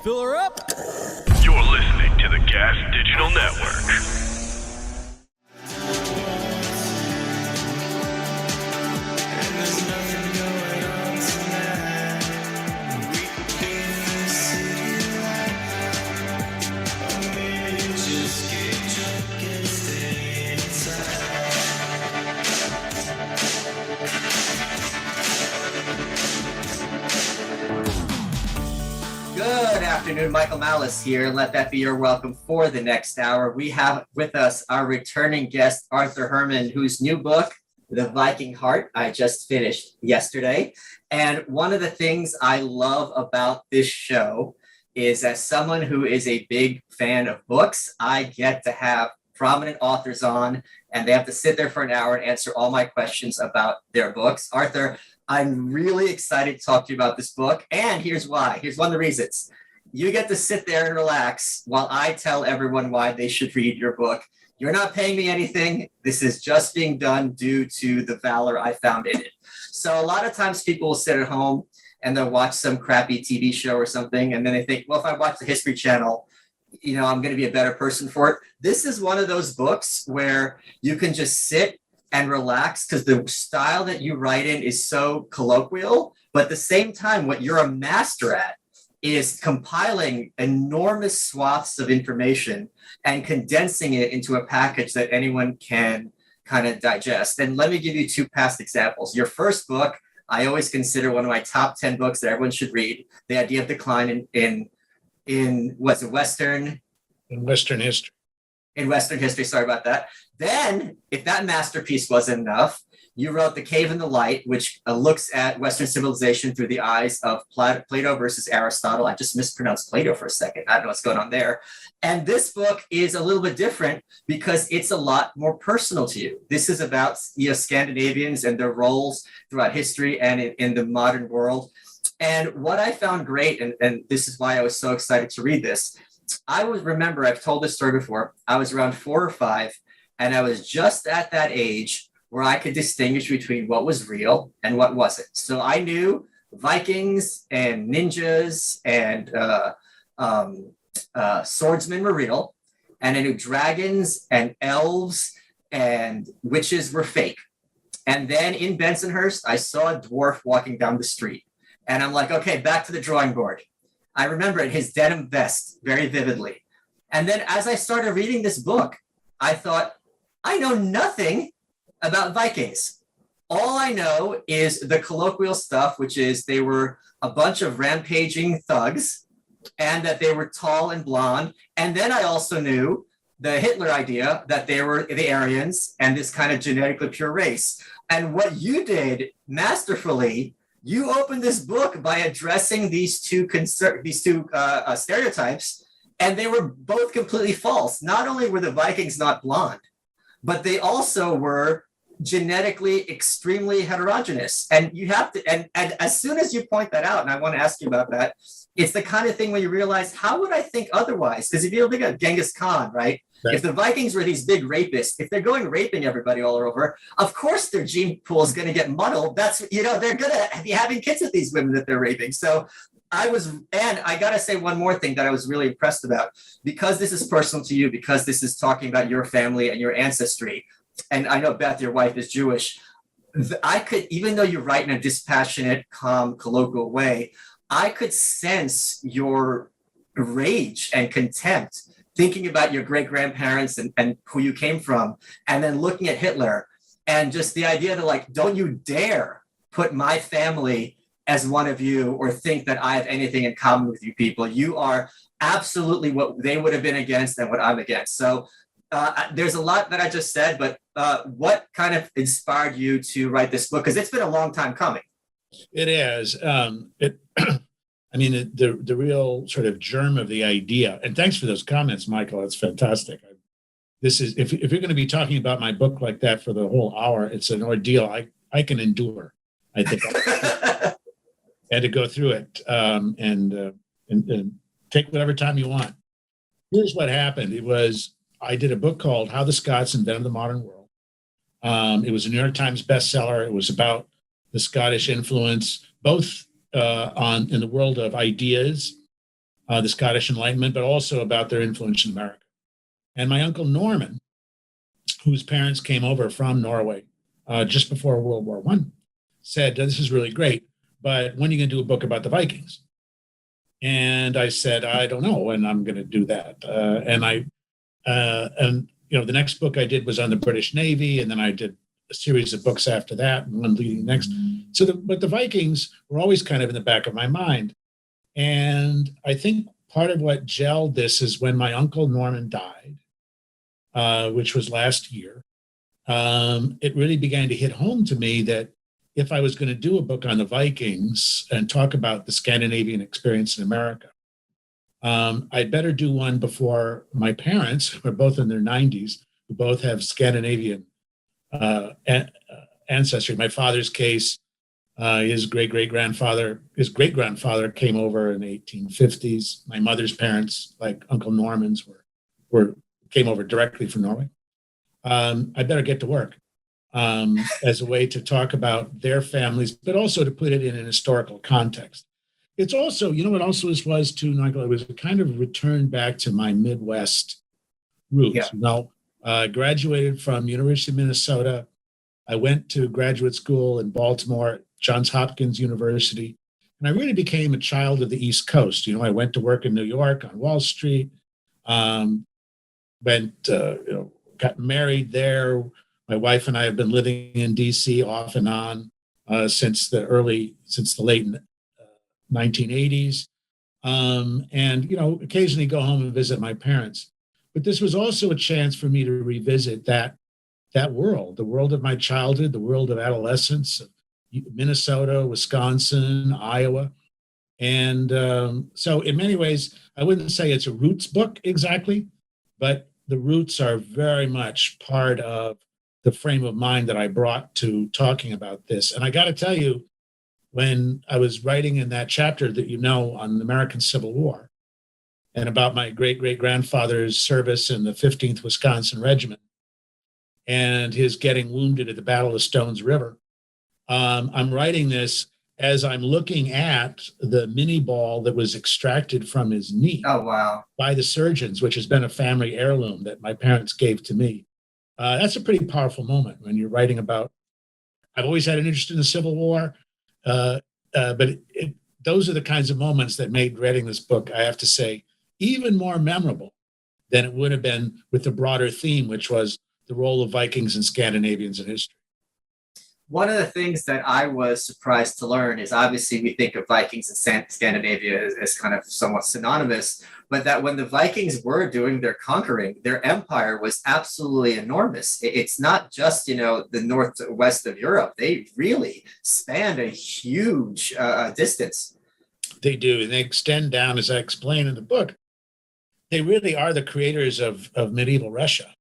Fill her up. You're listening to the Gas Digital Network. Good afternoon, Michael Malice here. Let that be your welcome for the next hour. We have with us our returning guest, Arthur Herman, whose new book, The Viking Heart, I just finished yesterday. And one of the things I love about this show is, as someone who is a big fan of books, I get to have prominent authors on, and they have to sit there for an hour and answer all my questions about their books. Arthur, I'm really excited to talk to you about this book, and here's why. Here's one of the reasons. You get to sit there and relax while I tell everyone why they should read your book. You're not paying me anything. This is just being done due to the valor I found in it. So a lot of times people will sit at home and they'll watch some crappy TV show or something, and then they think, well, if I watch the History Channel, you know, I'm going to be a better person for it. This is one of those books where you can just sit and relax, because the style that you write in is so colloquial, but at the same time, what you're a master at is compiling enormous swaths of information and condensing it into a package that anyone can kind of digest. And let me give you two past examples. Your first book, I always consider one of my top 10 books that everyone should read, The Idea of Decline in what's it, Western history. In Western history, sorry about that. Then, if that masterpiece wasn't enough, you wrote The Cave and the Light, which looks at Western civilization through the eyes of Plato versus Aristotle. I just mispronounced Plato for a second. I don't know what's going on there. And this book is a little bit different because it's a lot more personal to you. This is about, you know, Scandinavians and their roles throughout history and in the modern world. And what I found great, and this is why I was so excited to read this, remember, I've told this story before, I was around 4 or 5, and I was just at that age where I could distinguish between what was real and what wasn't. So I knew Vikings and ninjas and swordsmen were real, and I knew dragons and elves and witches were fake. And then in Bensonhurst, I saw a dwarf walking down the street, and I'm like, okay, back to the drawing board. I remember it, his denim vest very vividly. And then as I started reading this book, I thought, I know nothing about Vikings. All I know is the colloquial stuff, which is they were a bunch of rampaging thugs and that they were tall and blonde. And then I also knew the Hitler idea that they were the Aryans and this kind of genetically pure race. And what you did masterfully, you opened this book by addressing these two stereotypes, and they were both completely false. Not only were the Vikings not blonde, but they also were genetically extremely heterogeneous. And you have to, and as soon as you point that out, and I want to ask you about that, it's the kind of thing where you realize, how would I think otherwise? Because if you think of Genghis Khan, right? If the Vikings were these big rapists, if they're going raping everybody all over, of course their gene pool is going to get muddled. That's, you know, they're going to be having kids with these women that they're raping. So and I got to say one more thing that I was really impressed about, because this is personal to you, because this is talking about your family and your ancestry. And I know, Beth, your wife is Jewish. I could, even though you write in a dispassionate, calm, colloquial way, I could sense your rage and contempt thinking about your great-grandparents and who you came from, and then looking at Hitler, and just the idea that, like, don't you dare put my family as one of you or think that I have anything in common with you people. You are absolutely what they would have been against and what I'm against. So there's a lot that I just said, but what kind of inspired you to write this book? Because it's been a long time coming. It is. I mean, the real sort of germ of the idea, and thanks for those comments, Michael, that's fantastic. This is, if you're going to be talking about my book like that for the whole hour, it's an ordeal I can endure, I think. And to go through it and take whatever time you want. Here's what happened. I did a book called How the Scots Invented the Modern World. It was a New York Times bestseller. It was about the Scottish influence, both in the world of ideas the Scottish Enlightenment, but also about their influence in America. And my uncle Norman, whose parents came over from Norway just before World War I, said, this is really great, but when are you going to do a book about the Vikings? And I said, I don't know, and I'm going to do that. And the next book I did was on the British Navy, and then I did a series of books after that, and one leading next. But the Vikings were always kind of in the back of my mind. And I think part of what gelled this is when my uncle Norman died, which was last year, it really began to hit home to me that if I was going to do a book on the Vikings and talk about the Scandinavian experience in America, I'd better do one before my parents, who are both in their 90s, who both have Scandinavian ancestry. My father's case, his great-grandfather came over in the 1850s. My mother's parents, like Uncle Norman's, came over directly from Norway. I better get to work as a way to talk about their families, but also to put it in an historical context. It's also, what also this was too, Michael, it was a kind of return back to my Midwest roots. Yeah. I graduated from University of Minnesota. I went to graduate school in Baltimore, Johns Hopkins University, and I really became a child of the East Coast. I went to work in New York on Wall Street, got married there. My wife and I have been living in DC off and on since the late 1980s. And occasionally go home and visit my parents. But this was also a chance for me to revisit that world, the world of my childhood, the world of adolescence, Minnesota, Wisconsin, Iowa. And so in many ways, I wouldn't say it's a roots book exactly, but the roots are very much part of the frame of mind that I brought to talking about this. And I got to tell you, when I was writing in that chapter that on the American Civil War and about my great-great-grandfather's service in the 15th Wisconsin Regiment and his getting wounded at the Battle of Stones River, I'm writing this as I'm looking at the mini ball that was extracted from his knee. Oh, wow. By the surgeons, which has been a family heirloom that my parents gave to me. That's a pretty powerful moment when you're writing about, I've always had an interest in the Civil War, but those are the kinds of moments that made writing this book, I have to say, even more memorable than it would have been with the broader theme, which was the role of Vikings and Scandinavians in history. One of the things that I was surprised to learn is obviously we think of Vikings and Scandinavia as kind of somewhat synonymous, but that when the Vikings were doing their conquering, their empire was absolutely enormous. It's not just, the northwest of Europe. They really spanned a huge distance. They do, and they extend down, as I explain in the book. They really are the creators of medieval Russia.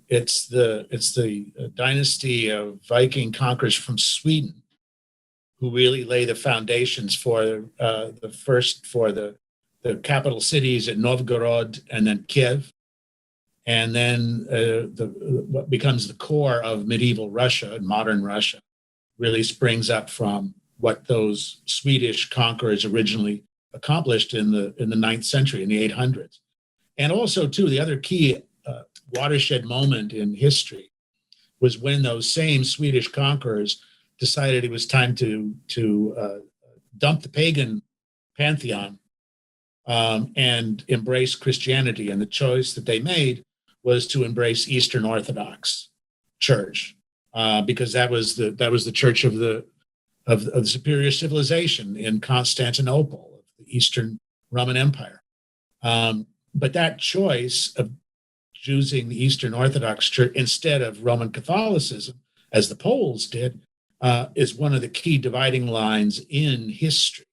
It's the dynasty of Viking conquerors from Sweden who really lay the foundations for the capital cities at Novgorod and then Kiev, and then what becomes the core of medieval Russia and modern Russia really springs up from what those Swedish conquerors originally accomplished in the 9th century, in the 800s. And also, too, the other key watershed moment in history was when those same Swedish conquerors decided it was time to dump the pagan pantheon and embrace Christianity. And the choice that they made was to embrace Eastern Orthodox Church because that was the church of the superior civilization in Constantinople, of the Eastern Roman Empire. But that choice of choosing the Eastern Orthodox Church instead of Roman Catholicism, as the Poles did, is one of the key dividing lines in history,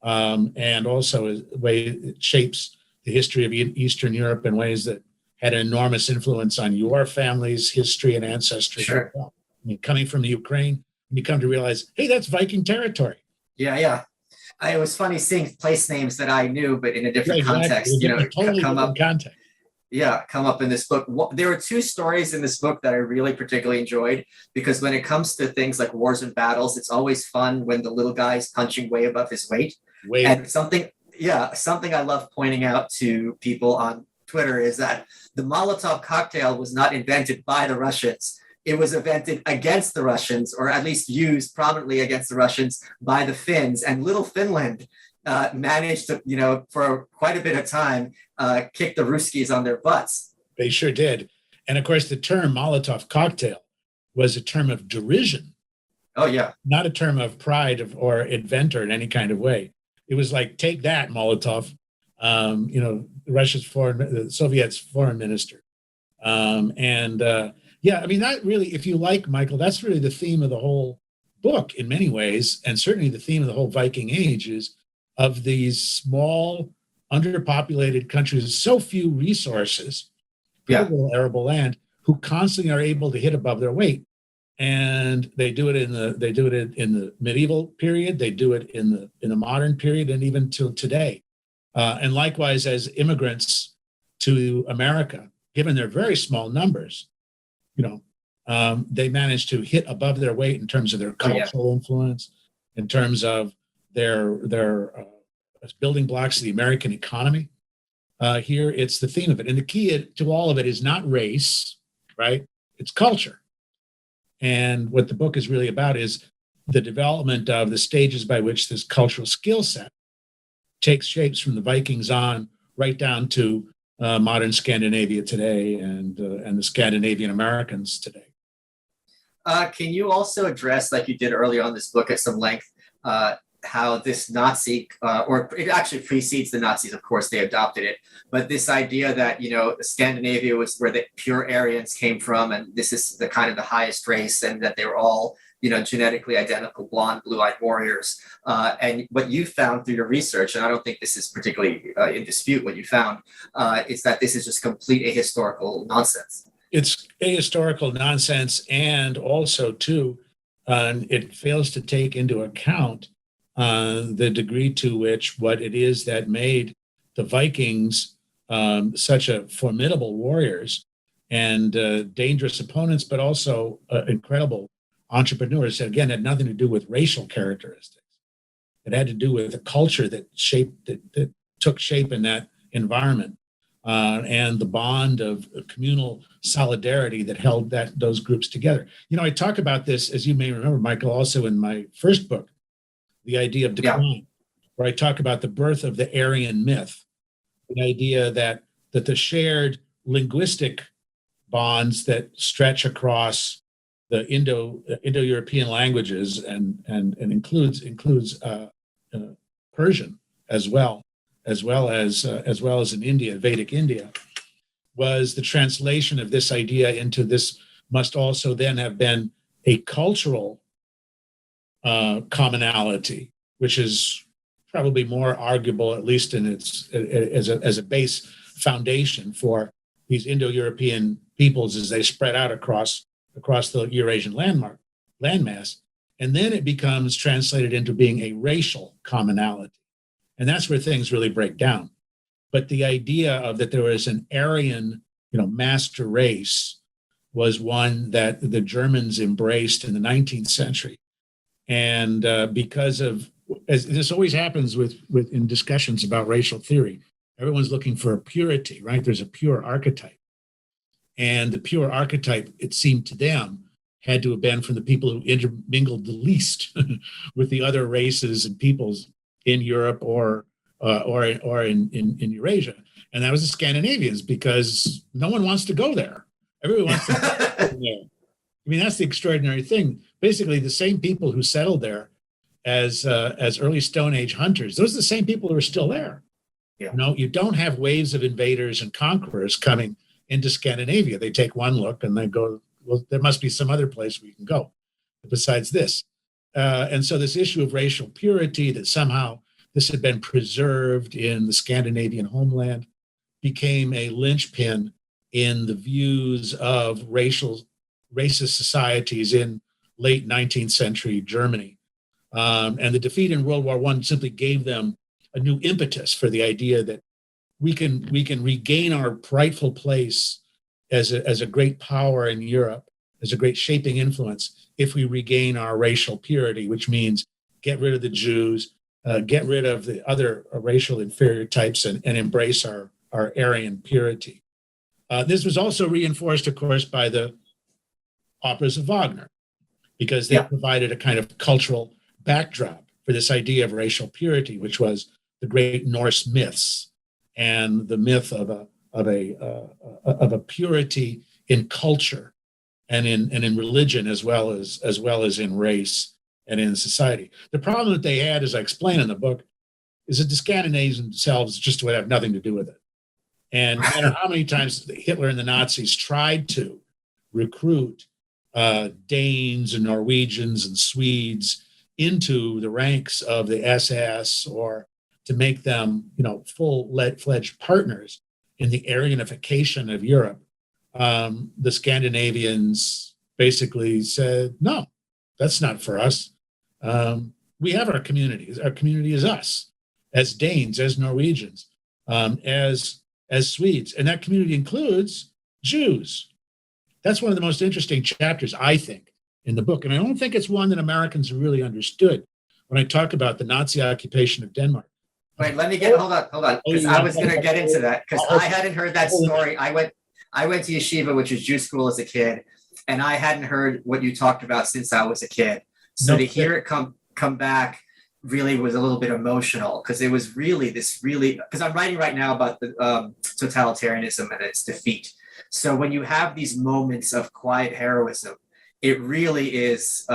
and also a way it shapes the history of Eastern Europe in ways that had an enormous influence on your family's history and ancestry. Sure. I mean, coming from the Ukraine, you come to realize, hey, that's Viking territory. Yeah. It was funny seeing place names that I knew, but in a different context, totally come up. Context. Yeah, come up in this book. There were two stories in this book that I really particularly enjoyed, because when it comes to things like wars and battles, it's always fun when the little guy is punching way above his weight. And something Yeah, something I love pointing out to people on Twitter is that the Molotov cocktail was not invented by the Russians. It was invented against the Russians, or at least used prominently against the Russians by the Finns. And little Finland managed to, for quite a bit of time, kick the Ruskies on their butts. They sure did. And of course, the term Molotov cocktail was a term of derision. Oh, yeah. Not a term of pride or inventor in any kind of way. It was like, take that, Molotov, the Soviets' foreign minister. Yeah, I mean, that really, if you like, Michael, that's really the theme of the whole book in many ways, and certainly the theme of the whole Viking Age is of these small, underpopulated countries, so few resources, little arable land, who constantly are able to hit above their weight. And they do it in the medieval period, they do it in the modern period, and even till today. And likewise, as immigrants to America, given their very small numbers, they managed to hit above their weight in terms of their cultural influence, in terms of their building blocks of the American economy. Here, it's the theme of it. And the key to all of it is not race, right? It's culture. And what the book is really about is the development of the stages by which this cultural skill set takes shapes from the Vikings on right down to modern Scandinavia today and the Scandinavian Americans today. Can you also address, like you did earlier on this book at some length, how this Nazi, or it actually precedes the Nazis, of course, they adopted it, but this idea that, Scandinavia was where the pure Aryans came from, and this is the kind of the highest race, and that they were all, genetically identical, blonde, blue-eyed warriors. And what you found through your research, and I don't think this is particularly in dispute, what you found, is that this is just complete ahistorical nonsense. It's ahistorical nonsense, and also, too, it fails to take into account the degree to which what it is that made the Vikings such a formidable warriors and dangerous opponents, but also incredible entrepreneurs. Again, had nothing to do with racial characteristics. It had to do with a culture that took shape in that environment, and the bond of communal solidarity that held those groups together. I talk about this, as you may remember, Michael, also in my first book, The Idea of Decline, where I talk about the birth of the Aryan myth, the idea that the shared linguistic bonds that stretch across the Indo-European languages and includes Persian as well as in India, Vedic India, was the translation of this idea into this must also then have been a cultural commonality, which is probably more arguable, at least in its as a base foundation for these Indo-European peoples as they spread out across the Eurasian landmass. And then it becomes translated into being a racial commonality. And that's where things really break down. But the idea of that there was an Aryan, master race was one that the Germans embraced in the 19th century. And because of, as this always happens with in discussions about racial theory, everyone's looking for a purity, right? There's a pure archetype. And the pure archetype, it seemed to them, had to have been from the people who intermingled the least with the other races and peoples in Europe or in Eurasia. And that was the Scandinavians, because no one wants to go there. Everyone wants to go there. I mean, that's the extraordinary thing. Basically, the same people who settled there as early Stone Age hunters, those are the same people who are still there. Yeah. You don't have waves of invaders and conquerors coming into Scandinavia. They take one look and they go, well, there must be some other place we can go besides this. And so this issue of racial purity, that somehow this had been preserved in the Scandinavian homeland, became a linchpin in the views of racist societies in late 19th century Germany. And the defeat in World War I simply gave them a new impetus for the idea that we can regain our rightful place as a great power in Europe, as a great shaping influence, if we regain our racial purity, which means get rid of the Jews, get rid of the other racial inferior types and embrace our Aryan purity. This was also reinforced, of course, by the operas of Wagner, because they provided a kind of cultural backdrop for this idea of racial purity, which was the great Norse myths and the myth of a purity in culture and in religion as well as in race and in society. The problem that they had, as I explain in the book, is that the Scandinavians themselves just would have nothing to do with it. And no matter how many times Hitler and the Nazis tried to recruit Danes and Norwegians and Swedes into the ranks of the SS or to make them, full-fledged partners in the Aryanification of Europe, the Scandinavians basically said, no, that's not for us. We have our communities. Our community is us, as Danes, as Norwegians, as Swedes. And that community includes Jews. That's one of the most interesting chapters, I think, in the book. And I don't think it's one that Americans really understood when I talk about the Nazi occupation of Denmark. Wait, hold on. Because I was going to get into that because I hadn't heard that story. I went to yeshiva, which is Jew school as a kid, and I hadn't heard what you talked about since I was a kid. So to hear it come back really was a little bit emotional because it was because I'm writing right now about the totalitarianism and its defeat. So when you have these moments of quiet heroism, it really is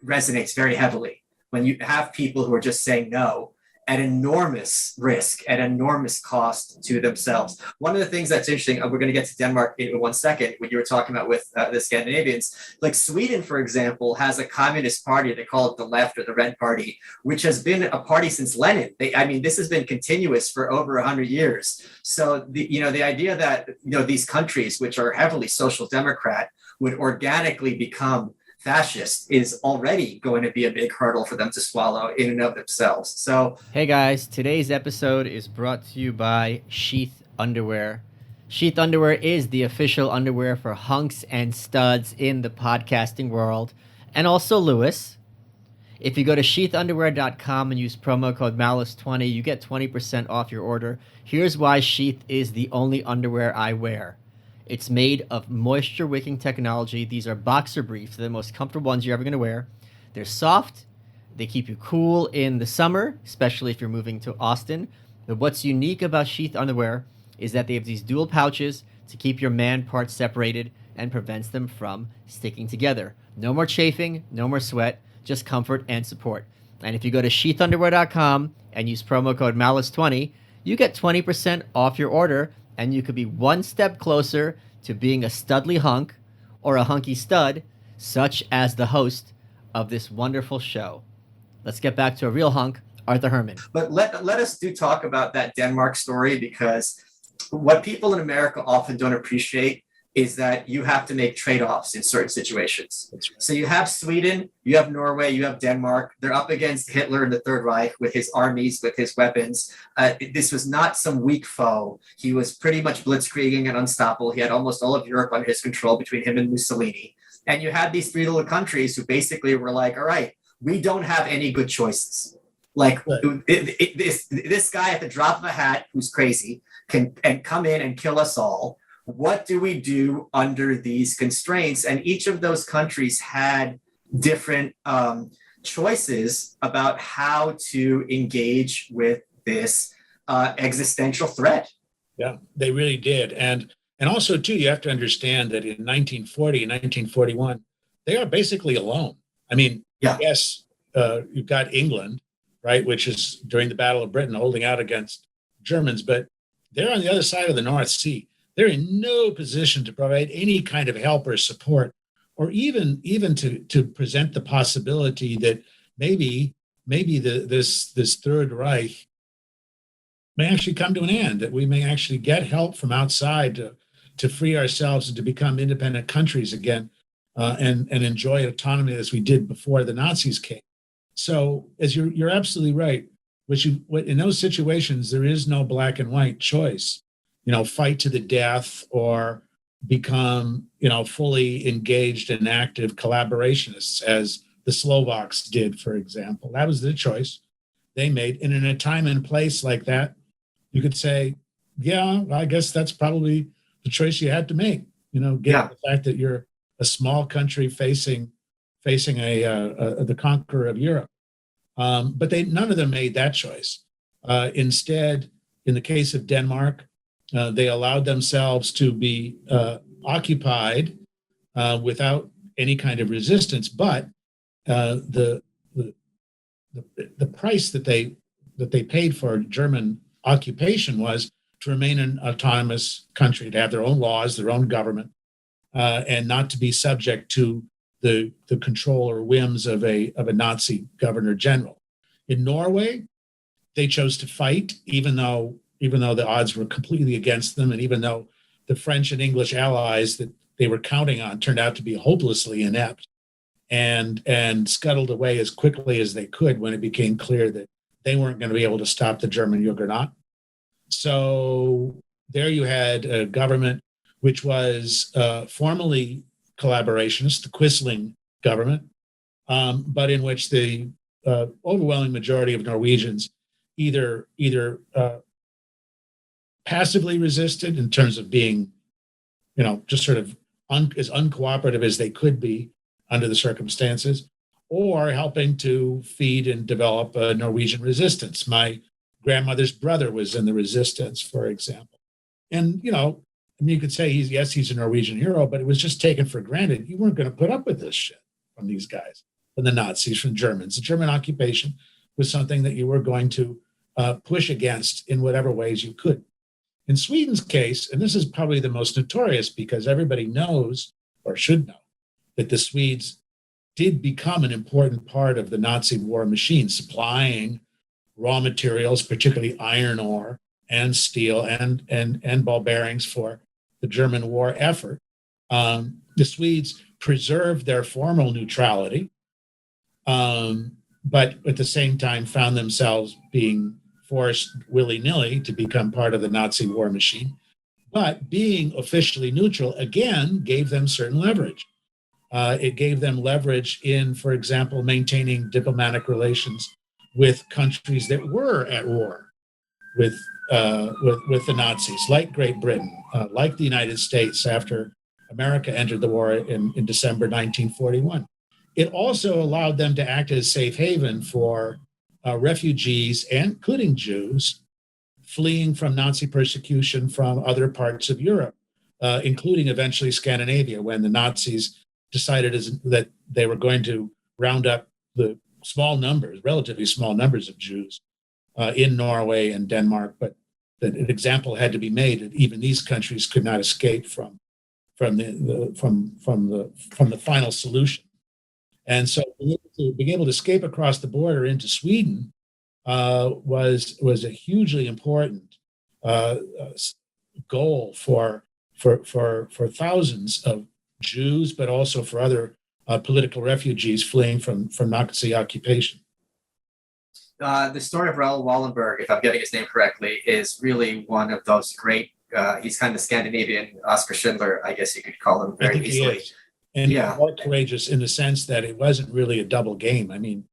resonates very heavily when you have people who are just saying no at enormous risk, at enormous cost to themselves. One of the things that's interesting, we're going to get to Denmark in 1 second, when you were talking about with the Scandinavians, like Sweden, for example, has a communist party, they call it the Left or the Red Party, which has been a party since Lenin. This has been continuous for over 100 years. So the idea that, these countries, which are heavily social democrat, would organically become fascist is already going to be a big hurdle for them to swallow in and of themselves. So, hey guys, today's episode is brought to you by Sheath Underwear. Sheath Underwear is the official underwear for hunks and studs in the podcasting world, and also Lewis. If you go to sheathunderwear.com and use promo code Malice20, you get 20% off your order. Here's why Sheath is the only underwear I wear. It's made of moisture-wicking technology. These are boxer briefs. They're the most comfortable ones you're ever going to wear. They're soft. They keep you cool in the summer, especially if you're moving to Austin. But what's unique about Sheath Underwear is that they have these dual pouches to keep your man parts separated and prevents them from sticking together. No more chafing, no more sweat, just comfort and support. And if you go to sheathunderwear.com and use promo code Malice20, you get 20% off your order, and you could be one step closer to being a studly hunk or a hunky stud, such as the host of this wonderful show. Let's get back to a real hunk, Arthur Herman. But let us talk about that Denmark story, because what people in America often don't appreciate is that you have to make trade-offs in certain situations. Right. So you have Sweden, you have Norway, you have Denmark. They're up against Hitler in the Third Reich with his armies, with his weapons. This was not some weak foe. He was pretty much blitzkrieging and unstoppable. He had almost all of Europe under his control between him and Mussolini. And you had these three little countries who basically were like, all right, we don't have any good choices. Like this guy at the drop of a hat who's crazy can come in and kill us all. What do we do under these constraints? And each of those countries had different choices about how to engage with this existential threat. Yeah, they really did. And also, too, you have to understand that in 1940 and 1941, they are basically alone. I mean, yes, you've got England, right, which is during the Battle of Britain holding out against Germans, but they're on the other side of the North Sea. They're in no position to provide any kind of help or support, or even to present the possibility that maybe this Third Reich may actually come to an end, that we may actually get help from outside to free ourselves and to become independent countries again, and enjoy autonomy as we did before the Nazis came. So, as you're absolutely right, in those situations there is no black and white choice. Fight to the death or become, fully engaged and active collaborationists, as the Slovaks did, for example. That was the choice. they made. And in a time and place like that, you could say, yeah, I guess that's probably the choice you had to make, given the fact that you're a small country facing the conqueror of Europe. But none of them made that choice. Instead, in the case of Denmark, they allowed themselves to be occupied without any kind of resistance. But the price that they paid for German occupation was to remain an autonomous country, to have their own laws, their own government, and not to be subject to the control or whims of a Nazi governor general. In Norway, they chose to fight, even though the odds were completely against them, and even though the French and English allies that they were counting on turned out to be hopelessly inept, and scuttled away as quickly as they could when it became clear that they weren't going to be able to stop the German Juggernaut. So there you had a government which was formally collaborationist, the Quisling government, but in which the overwhelming majority of Norwegians either passively resisted in terms of being, just sort of as uncooperative as they could be under the circumstances, or helping to feed and develop a Norwegian resistance. My grandmother's brother was in the resistance, for example. And, you could say he's a Norwegian hero, but it was just taken for granted. You weren't going to put up with this shit from these guys, from the Nazis, from Germans. The German occupation was something that you were going to push against in whatever ways you could. In Sweden's case, and this is probably the most notorious because everybody knows, or should know, that the Swedes did become an important part of the Nazi war machine, supplying raw materials, particularly iron ore and steel and ball bearings for the German war effort. The Swedes preserved their formal neutrality, but at the same time found themselves being forced willy-nilly to become part of the Nazi war machine. But being officially neutral, again, gave them certain leverage. It gave them leverage in, for example, maintaining diplomatic relations with countries that were at war with the Nazis, like Great Britain, like the United States after America entered the war in December 1941. It also allowed them to act as safe haven for refugees, including Jews, fleeing from Nazi persecution from other parts of Europe, including eventually Scandinavia, when the Nazis decided that they were going to round up the relatively small numbers of Jews in Norway and Denmark, but that an example had to be made that even these countries could not escape from the final solution. And so being able to escape across the border into Sweden was a hugely important goal for thousands of Jews, but also for other political refugees fleeing from Nazi occupation. The story of Raoul Wallenberg, if I'm getting his name correctly, is really one of those great. He's kind of Scandinavian Oscar Schindler, I guess you could call him very easily. He is. And more courageous in the sense that it wasn't really a double game. I mean,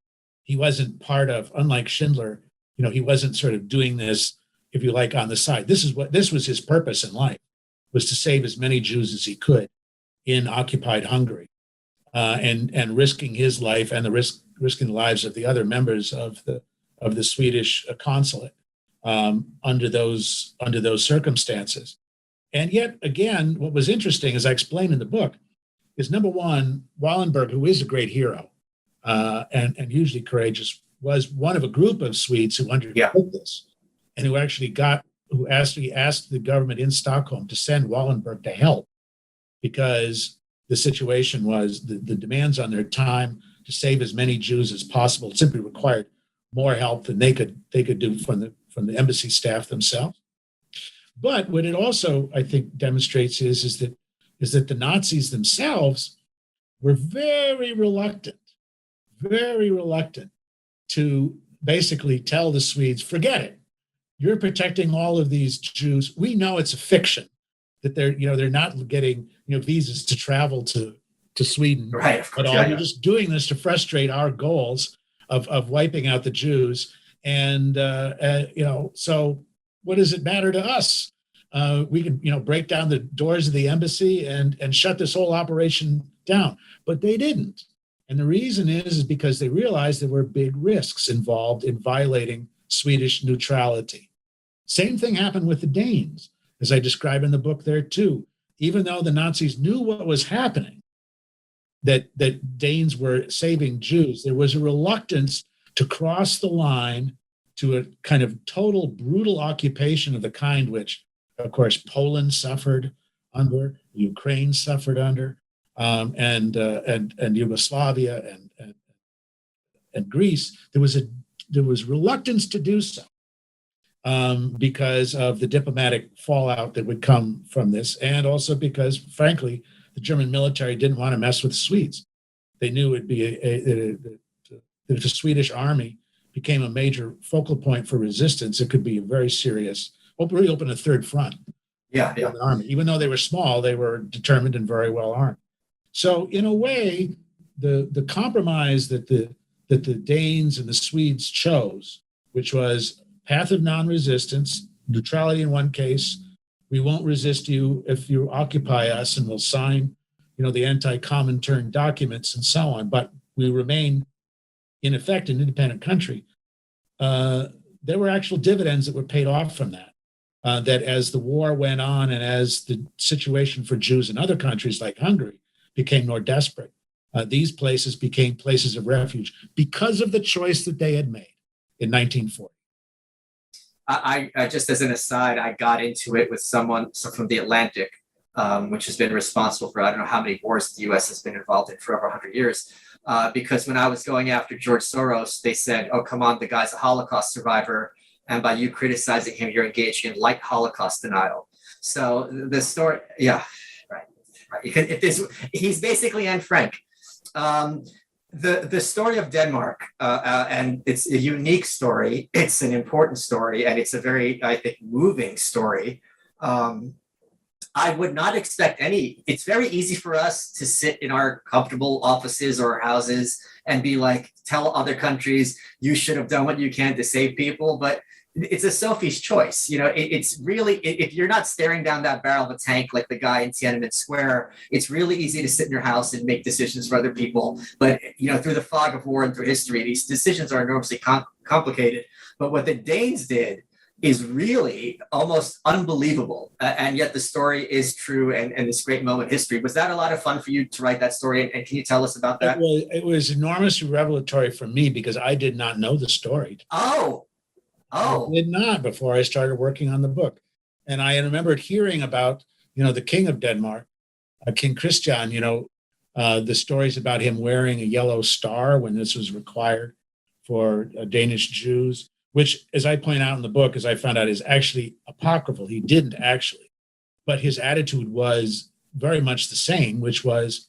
he wasn't part of, unlike Schindler, he wasn't sort of doing this, if you like, on the side. This was his purpose in life, was to save as many Jews as he could in occupied Hungary, and risking his life and risking the lives of the other members of the Swedish consulate under those circumstances. And yet again, what was interesting, as I explained in the book, is number one, Wallenberg, who is a great hero and hugely courageous, was one of a group of Swedes who undertook this, and who actually asked the government in Stockholm to send Wallenberg to help, because the situation was the demands on their time to save as many Jews as possible simply required more help than they could do from the embassy staff themselves. But what it also, I think, demonstrates is that the Nazis themselves were very reluctant to basically tell the Swedes, forget it. You're protecting all of these Jews. We know it's a fiction that they're not getting visas to travel to Sweden right, at all. You're just doing this to frustrate our goals of wiping out the Jews And, so what does it matter to us? We can, break down the doors of the embassy and shut this whole operation down. But they didn't. And the reason is because they realized there were big risks involved in violating Swedish neutrality. Same thing happened with the Danes, as I describe in the book there too. Even though the Nazis knew what was happening, that Danes were saving Jews, there was a reluctance to cross the line to a kind of total brutal occupation of the kind which, of course, Poland suffered under, Ukraine suffered under, and Yugoslavia and Greece. There was reluctance to do so because of the diplomatic fallout that would come from this, and also because, frankly, the German military didn't want to mess with the Swedes. They knew it'd be that if the Swedish army became a major focal point for resistance, it could be a very serious, really open a third front. Yeah. The army. Even though they were small, they were determined and very well armed. So in a way, the compromise that the Danes and the Swedes chose, which was path of non-resistance, neutrality in one case, we won't resist you if you occupy us, and we'll sign, the anti-Comintern documents and so on, but we remain, in effect, an independent country. There were actual dividends that were paid off from that. That as the war went on and as the situation for Jews in other countries like Hungary became more desperate, these places became places of refuge because of the choice that they had made in 1940. I just as an aside, I got into it with someone from the Atlantic, which has been responsible for I don't know how many wars the U.S. has been involved in for over 100 years. Because when I was going after George Soros, they said, "Oh, come on, the guy's a Holocaust survivor, and by you criticizing him, you're engaging in light Holocaust denial." So the story, yeah, right. He's basically Anne Frank. The story of Denmark, and it's a unique story. It's an important story, and it's a very, I think, moving story. I would not expect it's very easy for us to sit in our comfortable offices or houses and be like, tell other countries, you should have done what you can to save people. But it's a Sophie's choice. It's really, if you're not staring down that barrel of a tank like the guy in Tiananmen Square, it's really easy to sit in your house and make decisions for other people. But, through the fog of war and through history, these decisions are enormously complicated. But what the Danes did is really almost unbelievable. And yet the story is true and this great moment in history. Was that a lot of fun for you to write that story? And can you tell us about that? It was enormously revelatory for me because I did not know the story. Oh. I did not before I started working on the book. And I remembered hearing about, the king of Denmark, King Christian, the stories about him wearing a yellow star when this was required for Danish Jews, which, as I point out in the book, as I found out, is actually apocryphal. He didn't actually. But his attitude was very much the same, which was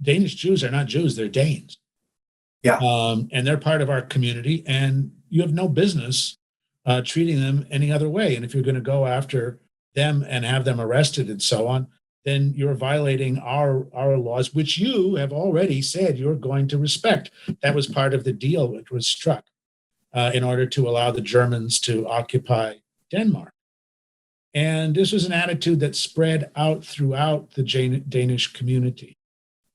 Danish Jews are not Jews, they're Danes. Yeah. And they're part of our community, and you have no business treating them any other way. And if you're going to go after them and have them arrested and so on, then you're violating our laws, which you have already said you're going to respect. That was part of the deal which was struck in order to allow the Germans to occupy Denmark. And this was an attitude that spread out throughout the Danish community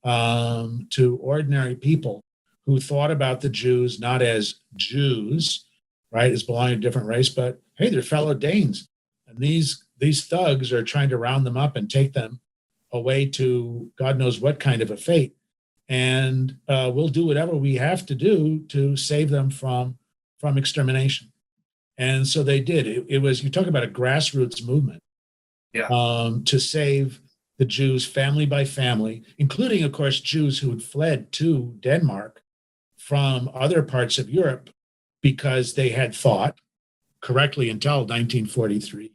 to ordinary people who thought about the Jews not as Jews, right, as belonging to a different race, but hey, they're fellow Danes. And these thugs are trying to round them up and take them away to God knows what kind of a fate. And we'll do whatever we have to do to save them from extermination. And so they did. It was, you talk about a grassroots movement to save the Jews family by family, including, of course, Jews who had fled to Denmark from other parts of Europe because they had thought, correctly until 1943,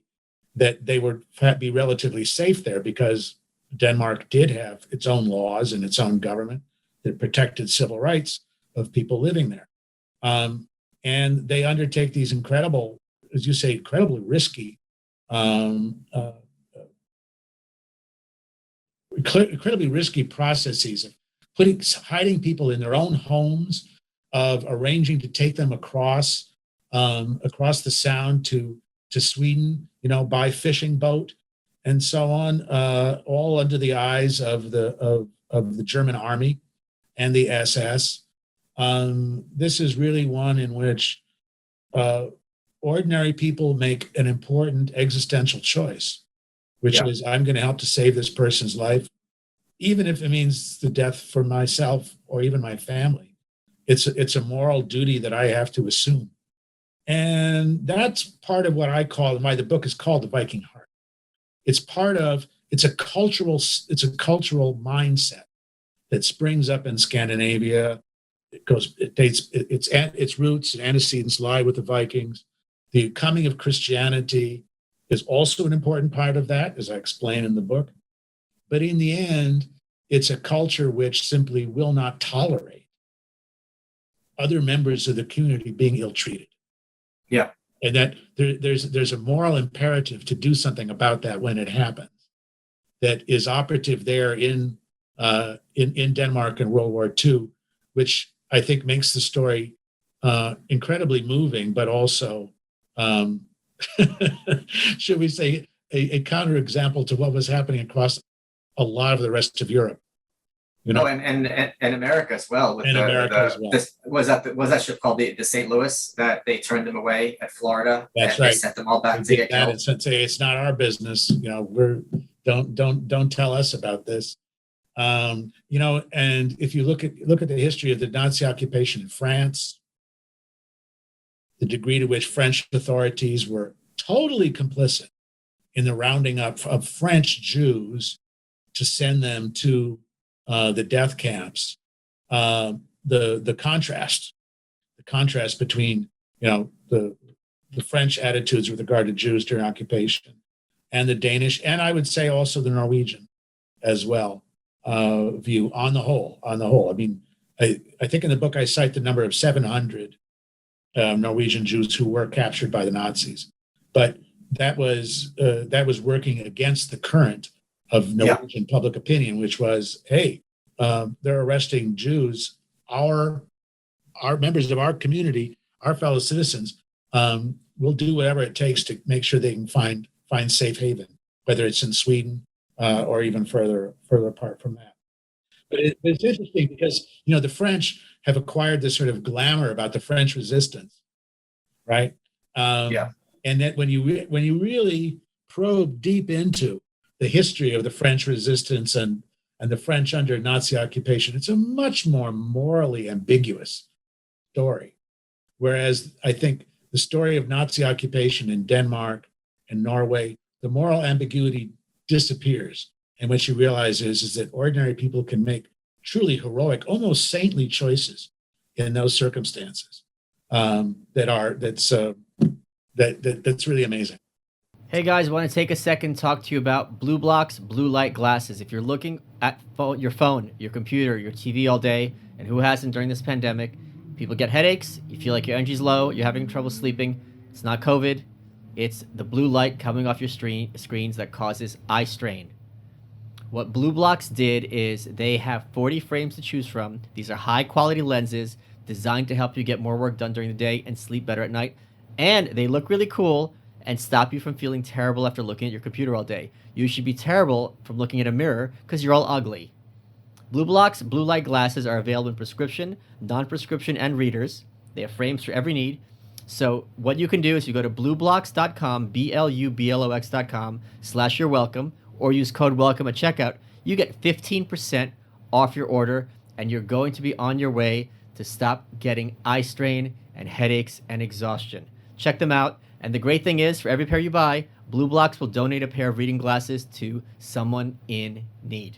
that they would be relatively safe there because Denmark did have its own laws and its own government that protected civil rights of people living there. And they undertake these incredible, as you say, incredibly risky, incredibly risky processes of hiding people in their own homes, of arranging to take them across the Sound to Sweden, by fishing boat and so on, all under the eyes of the German army and the SS. This is really one in which ordinary people make an important existential choice, which is, I'm going to help to save this person's life, even if it means the death for myself or even my family. It's a moral duty that I have to assume. And that's part of what I call, why the book is called The Viking Heart. It's a cultural mindset that springs up in Scandinavia. Its roots and antecedents lie with the Vikings. The coming of Christianity is also an important part of that, as I explain in the book. But in the end, it's a culture which simply will not tolerate other members of the community being ill-treated. Yeah. And that there's a moral imperative to do something about that when it happens, that is operative there in Denmark in World War II, which I think makes the story incredibly moving, but also, should we say, a counterexample to what was happening across a lot of the rest of Europe. And America as well. With America as well. Was that ship called the St. Louis that they turned them away at Florida? That's right. They sent them all back to get killed. And say it's not our business. Don't tell us about this. And if you look at the history of the Nazi occupation in France, the degree to which French authorities were totally complicit in the rounding up of French Jews to send them to the death camps, the contrast between the French attitudes with regard to Jews during occupation and the Danish, and I would say also the Norwegian as well, view on the whole. I mean, I think in the book I cite the number of 700 Norwegian Jews who were captured by the Nazis, but that was working against the current of Norwegian public opinion, which was, hey, they're arresting Jews, our members of our community, our fellow citizens. We'll do whatever it takes to make sure they can find safe haven, whether it's in Sweden or even further apart from that. But it's interesting because the French have acquired this sort of glamour about the French resistance, right? And that when you really probe deep into the history of the French resistance and the French under Nazi occupation, it's a much more morally ambiguous story. Whereas I think the story of Nazi occupation in Denmark and Norway, the moral ambiguity disappears. And what you realize is that ordinary people can make truly heroic, almost saintly choices in those circumstances. That's really amazing. Hey guys, want to take a second to talk to you about Blue Block's blue light glasses. If you're looking at your phone, your computer, your TV all day, and who hasn't during this pandemic, people get headaches, you feel like your energy's low, you're having trouble sleeping. It's not COVID. It's the blue light coming off your screens that causes eye strain. What Blue Blocks did is they have 40 frames to choose from. These are high quality lenses designed to help you get more work done during the day and sleep better at night. And they look really cool and stop you from feeling terrible after looking at your computer all day. You should be terrible from looking at a mirror because you're all ugly. Blue Block's blue light glasses are available in prescription, non-prescription, and readers. They have frames for every need. So what you can do is you go to blueblocks.com, BLUBLOX.com/you're welcome, or use code WELCOME at checkout. You get 15% off your order, and you're going to be on your way to stop getting eye strain and headaches and exhaustion. Check them out. And the great thing is, for every pair you buy, Blue Blocks will donate a pair of reading glasses to someone in need.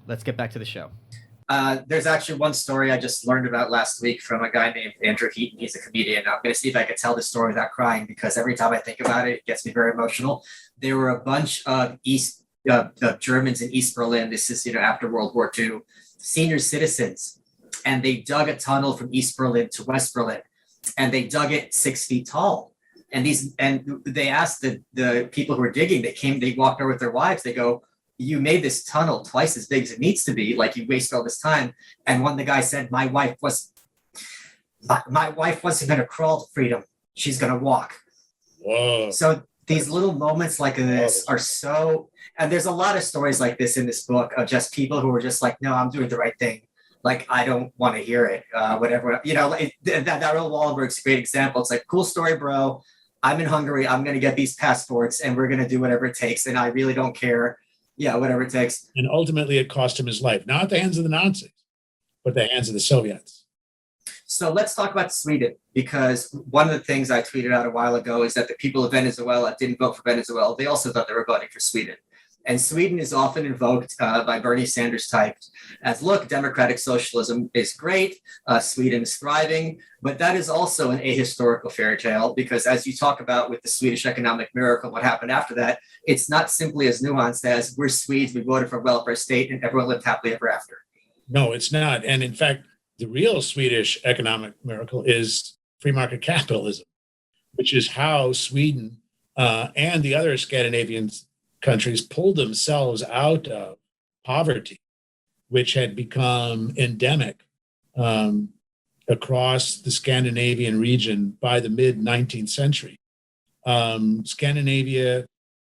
Let's get back to the show. There's actually one story I just learned about last week from a guy named Andrew Heaton. He's a comedian. I'm going to see if I can tell the story without crying, because every time I think about it, it gets me very emotional. There were a bunch of Germans in East Berlin. This is, after World War II, senior citizens, and they dug a tunnel from East Berlin to West Berlin, and they dug it 6 feet tall. And they asked the people who were digging, they walked over with their wives. They go, "You made this tunnel twice as big as it needs to be. Like, you wasted all this time." And the guy said, "My wife was My wife wasn't going to crawl to freedom. She's going to walk. Whoa. So these little moments like this are so, and there's a lot of stories like this in this book of just people who are just like, no, I'm doing the right thing. Like, I don't want to hear it, whatever. That Raoul Wallenberg's a great example. It's like, cool story, bro. I'm in Hungary. I'm going to get these passports and we're going to do whatever it takes. And I really don't care. Yeah, whatever it takes. And ultimately it cost him his life, not at the hands of the Nazis, but the hands of the Soviets. So let's talk about Sweden, because one of the things I tweeted out a while ago is that the people of Venezuela didn't vote for Venezuela. They also thought they were voting for Sweden. And Sweden is often invoked by Bernie Sanders types as, look, democratic socialism is great, Sweden is thriving, but that is also an ahistorical fairy tale, because as you talk about with the Swedish economic miracle, what happened after that, it's not simply as nuanced as we're Swedes, we voted for a welfare state, and everyone lived happily ever after. No, it's not. And in fact, the real Swedish economic miracle is free market capitalism, which is how Sweden and the other Scandinavian countries pulled themselves out of poverty, which had become endemic across the Scandinavian region by the mid-19th century. Scandinavia,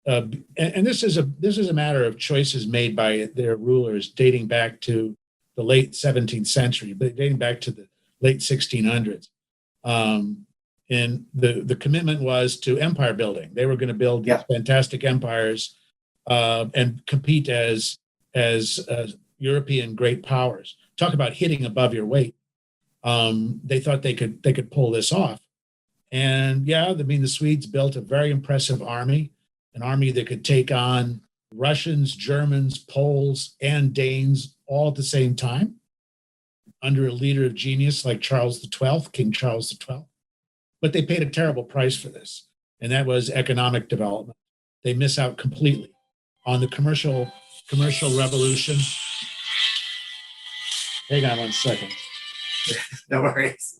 and this is a matter of choices made by their rulers dating back to the late 17th century, but dating back to the late 1600s. And the commitment was to empire building. They were going to build these fantastic empires and compete as European great powers. Talk about hitting above your weight. They thought they could pull this off. And the Swedes built a very impressive army, an army that could take on Russians, Germans, Poles, and Danes all at the same time, under a leader of genius like Charles XII, King Charles XII. But they paid a terrible price for this, and that was economic development. They miss out completely on the commercial revolution. Hang on one second. No worries.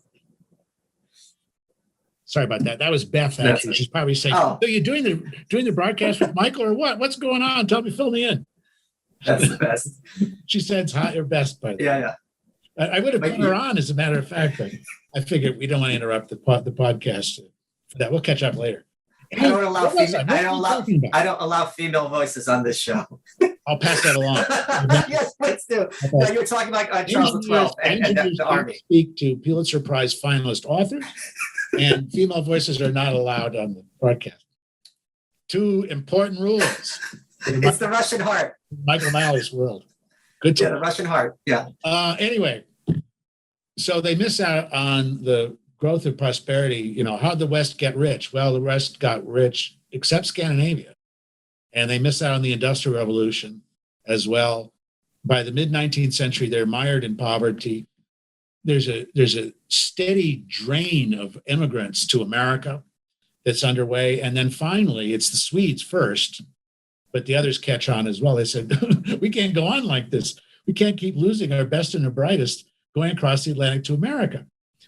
Sorry about that. That was Beth, actually. She's probably saying, "Oh, you're doing the broadcast with Michael or what? What's going on? Fill me in." That's the best. She said her best, by the way. Yeah. I would have put her on, as a matter of fact, but I figured we don't want to interrupt the podcast for that. We'll catch up later. I don't allow female voices on this show. I'll pass that along. Yes, please do. No, you're talking about Charles XII and the army. Speak to Pulitzer Prize finalist authors, and female voices are not allowed on the broadcast. Two important rules. It's the Russian heart. Michael Malice world. Good to the Russian heart. Yeah. Anyway, so they miss out on the growth of prosperity. How'd the West get rich? Well, the West got rich, except Scandinavia. And they miss out on the Industrial Revolution as well. By the mid-19th century, they're mired in poverty. There's a steady drain of immigrants to America that's underway. And then finally, it's the Swedes first, but the others catch on as well. They said, we can't go on like this. We can't keep losing our best and our brightest going across the Atlantic to America.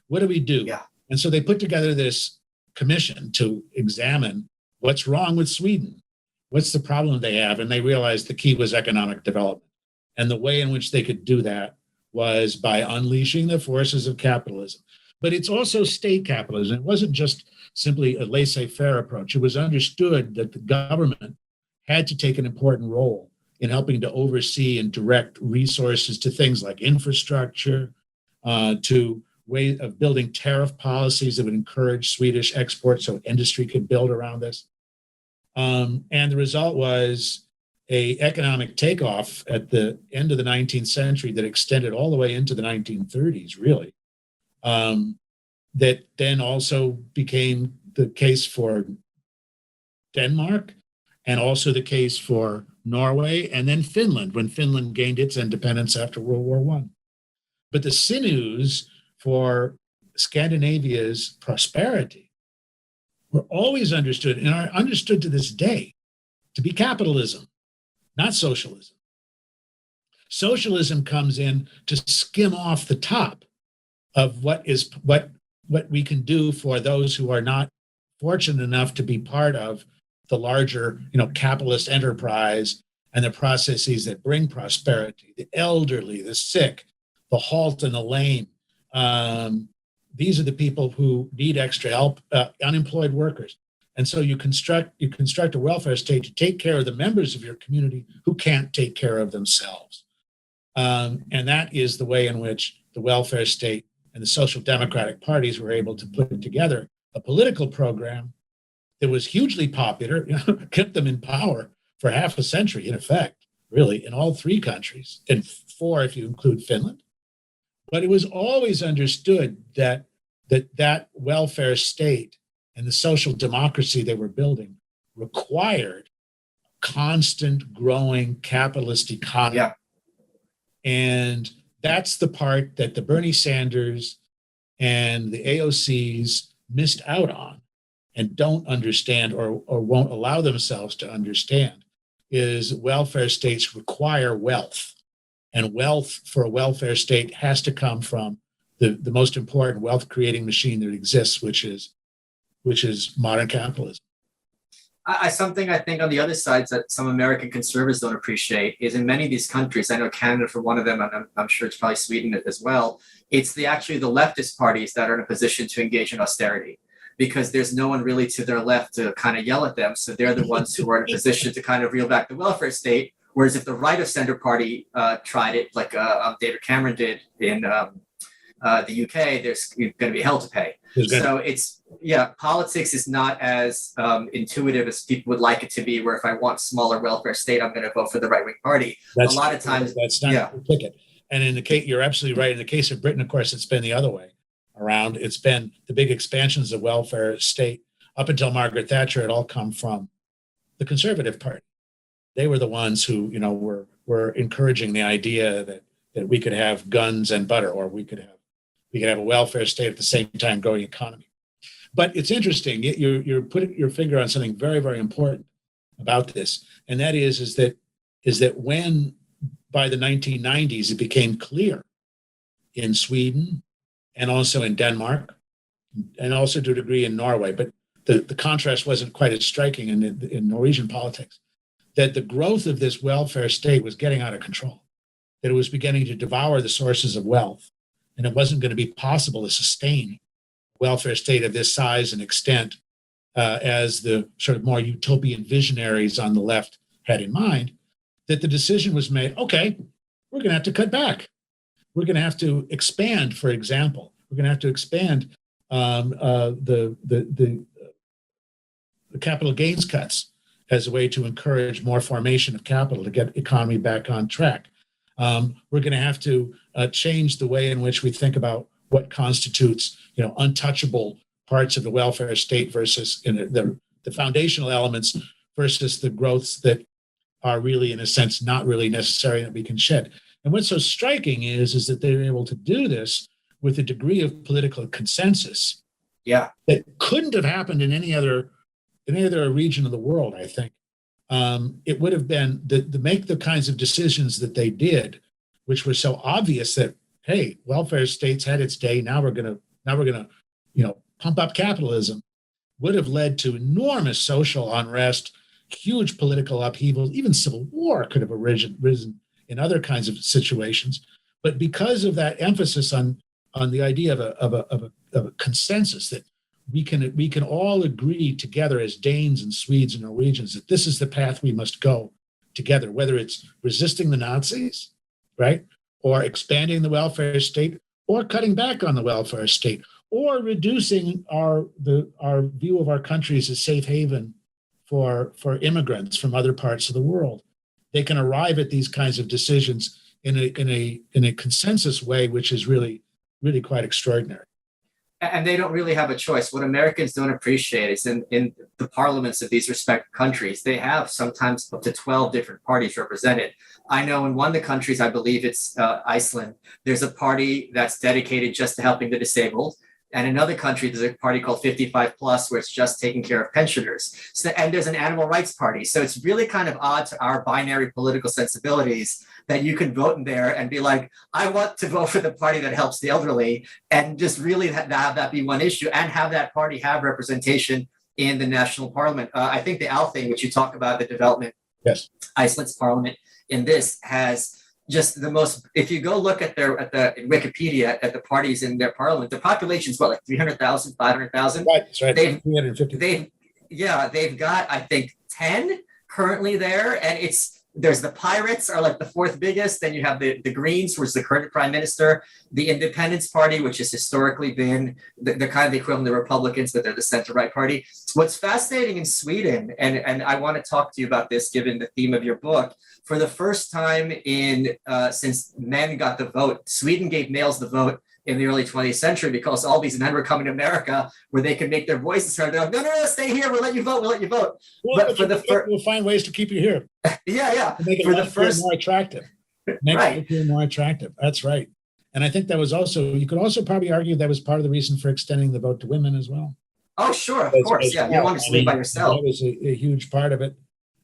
What do we do? Yeah. And so they put together this commission to examine what's wrong with Sweden. What's the problem they have? And they realized the key was economic development. And the way in which they could do that was by unleashing the forces of capitalism. But it's also state capitalism. It wasn't just simply a laissez-faire approach. It was understood that the government had to take an important role in helping to oversee and direct resources to things like infrastructure, to way of building tariff policies that would encourage Swedish exports so industry could build around this. And the result was an economic takeoff at the end of the 19th century that extended all the way into the 1930s, really. That then also became the case for Denmark and also the case for Norway and then Finland, when Finland gained its independence after World War I. But the sinews for Scandinavia's prosperity were always understood and are understood to this day to be capitalism, not socialism. Socialism comes in to skim off the top of what we can do for those who are not fortunate enough to be part of the larger, capitalist enterprise and the processes that bring prosperity, the elderly, the sick, the halt and the lame, these are the people who need extra help, unemployed workers. And so you construct a welfare state to take care of the members of your community who can't take care of themselves. And that is the way in which the welfare state and the social democratic parties were able to put together a political program that was hugely popular, kept them in power for half a century, in effect, really, in all three countries, and 4 if you include Finland. But it was always understood that welfare state and the social democracy they were building required constant growing capitalist economy. Yeah. And that's the part that the Bernie Sanders and the AOCs missed out on and don't understand or won't allow themselves to understand, is welfare states require wealth. And wealth for a welfare state has to come from the most important wealth creating machine that exists, which is modern capitalism. Something I think on the other side that some American conservatives don't appreciate is in many of these countries, I know Canada for one of them, and I'm sure it's probably Sweden as well, it's actually the leftist parties that are in a position to engage in austerity, because there's no one really to their left to kind of yell at them. So they're the ones who are in a position to kind of reel back the welfare state. Whereas if the right of center party tried it, like David Cameron did in the UK, there's going to be hell to pay. So politics is not as intuitive as people would like it to be, where if I want smaller welfare state, I'm going to vote for the right-wing party. A lot of times, that's not the ticket. And in the case, you're absolutely right. In the case of Britain, of course, it's been the other way around. It's been the big expansions of welfare state up until Margaret Thatcher. It all come from the Conservative Party. They were the ones who, were encouraging the idea that we could have guns and butter, or we could have a welfare state at the same time growing economy. But it's interesting. You're putting your finger on something very, very important about this, and that is that when by the 1990s it became clear in Sweden and also in Denmark and also to a degree in Norway, but the contrast wasn't quite as striking in Norwegian politics, that the growth of this welfare state was getting out of control, that it was beginning to devour the sources of wealth. And it wasn't going to be possible to sustain a welfare state of this size and extent as the sort of more utopian visionaries on the left had in mind, that the decision was made, okay, we're going to have to cut back. We're going to have to expand, for example. We're going to have to expand the capital gains cuts as a way to encourage more formation of capital to get economy back on track. We're going to have to change the way in which we think about what constitutes, untouchable parts of the welfare state versus the foundational elements versus the growths that are really, in a sense, not really necessary that we can shed. And what's so striking is that they're able to do this with a degree of political consensus that couldn't have happened in any other region of the world, I think. It would have been to make the kinds of decisions that they did, which were so obvious that, hey, welfare states had its day. Now we're gonna pump up capitalism, would have led to enormous social unrest, huge political upheaval, even civil war could have risen in other kinds of situations. But because of that emphasis on the idea of a consensus that we can all agree together as Danes and Swedes and Norwegians that this is the path we must go together, whether it's resisting the Nazis, right, or expanding the welfare state, or cutting back on the welfare state, or reducing our view of our country as a safe haven for immigrants from other parts of the world. They can arrive at these kinds of decisions in a consensus way, which is really, really quite extraordinary. And they don't really have a choice. What Americans don't appreciate is in the parliaments of these respective countries, they have sometimes up to 12 different parties represented. I know in one of the countries, I believe it's Iceland, there's a party that's dedicated just to helping the disabled. And in another country, there's a party called 55 Plus, where it's just taking care of pensioners. And there's an animal rights party. So it's really kind of odd to our binary political sensibilities that you can vote in there and be like, I want to vote for the party that helps the elderly, and just really have that be one issue and have that party have representation in the national parliament. I think the AL thing, which you talk about, the development, yes, Iceland's parliament in this has just the most. If you go look at in Wikipedia at the parties in their parliament, the population is what, like 300,000, 500,000. Right, that's right. They've 350. they've got, I think, 10 currently there, and there's the Pirates are like the fourth biggest. Then you have the Greens, which is the current prime minister, the Independence Party, which has historically been the kind of the equivalent of the Republicans, but they're the center-right party. What's fascinating in Sweden, and I want to talk to you about this given the theme of your book, for the first time since men got the vote, Sweden gave males the vote in the early 20th century because all these men were coming to America where they could make their voices heard. They're like, no, stay here. We'll let you vote. Well, but for the first, we'll find ways to keep you here. Yeah. Make it for the first more attractive. Make it more attractive. That's right. And I think that was also, you could also probably argue that was part of the reason for extending the vote to women as well. Oh, sure. Of course. Yeah. You don't want to sleep by yourself. That was a huge part of it.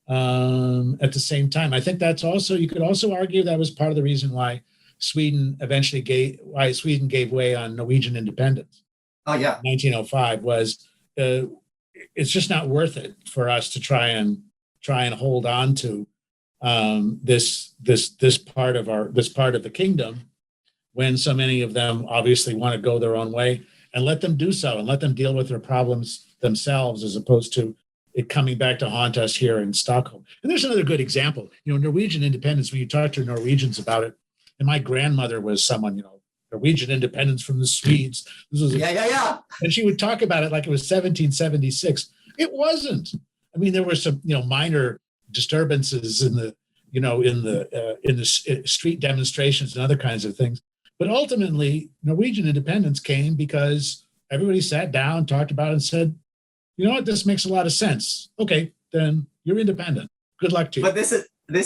At the same time, I think that's also, you could also argue that was part of the reason why Sweden gave way on Norwegian independence. Oh yeah, 1905 was. It's just not worth it for us to try and hold on to this part of the kingdom when so many of them obviously want to go their own way, and let them do so and let them deal with their problems themselves as opposed to it coming back to haunt us here in Stockholm. And there's another good example. Norwegian independence. When you talk to Norwegians about it. And my grandmother was someone, Norwegian independence from the Swedes. This was yeah. And she would talk about it like it was 1776. It wasn't. I mean, there were some, minor disturbances in the street demonstrations and other kinds of things. But ultimately, Norwegian independence came because everybody sat down, talked about it, and said, you know what, this makes a lot of sense. Okay, then you're independent. Good luck to you. But this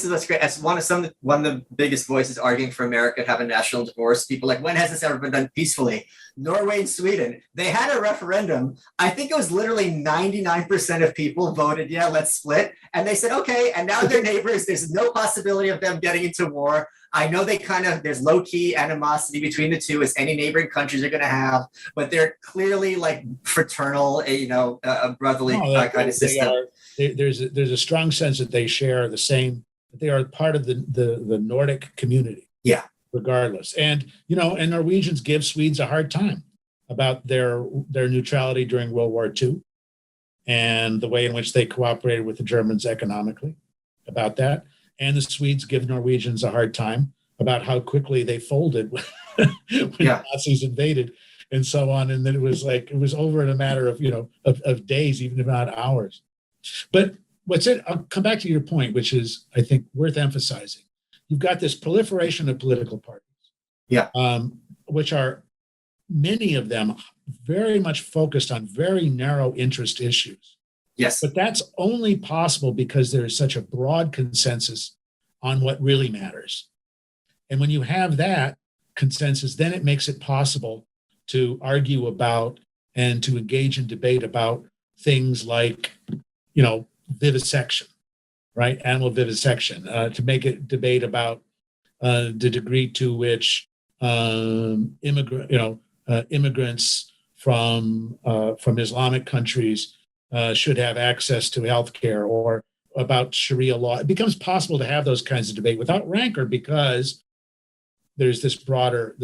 is what's great. As one of the biggest voices arguing for America to have a national divorce, people like, when has this ever been done peacefully? Norway and Sweden, they had a referendum. I think it was literally 99% of people voted, yeah, let's split. And they said, okay, and now they're neighbors. There's no possibility of them getting into war. I know there's low-key animosity between the two, as any neighboring countries are going to have, but they're clearly like fraternal, a brotherly kind of system. There's a strong sense that they share the same. They are part of the Nordic community. Yeah. Regardless. And, and Norwegians give Swedes a hard time about their neutrality during World War II and the way in which they cooperated with the Germans economically about that. And the Swedes give Norwegians a hard time about how quickly they folded when Nazis invaded and so on. And then it was over in a matter of days, even if not hours. But I'll come back to your point, which is, I think, worth emphasizing. You've got this proliferation of political parties, which are, many of them, very much focused on very narrow interest issues. Yes. But that's only possible because there is such a broad consensus on what really matters. And when you have that consensus, then it makes it possible to argue about and to engage in debate about things like, vivisection, right? Animal vivisection, to make it debate about the degree to which immigrants from Islamic countries should have access to healthcare, or about Sharia law. It becomes possible to have those kinds of debate without rancor because there's this broader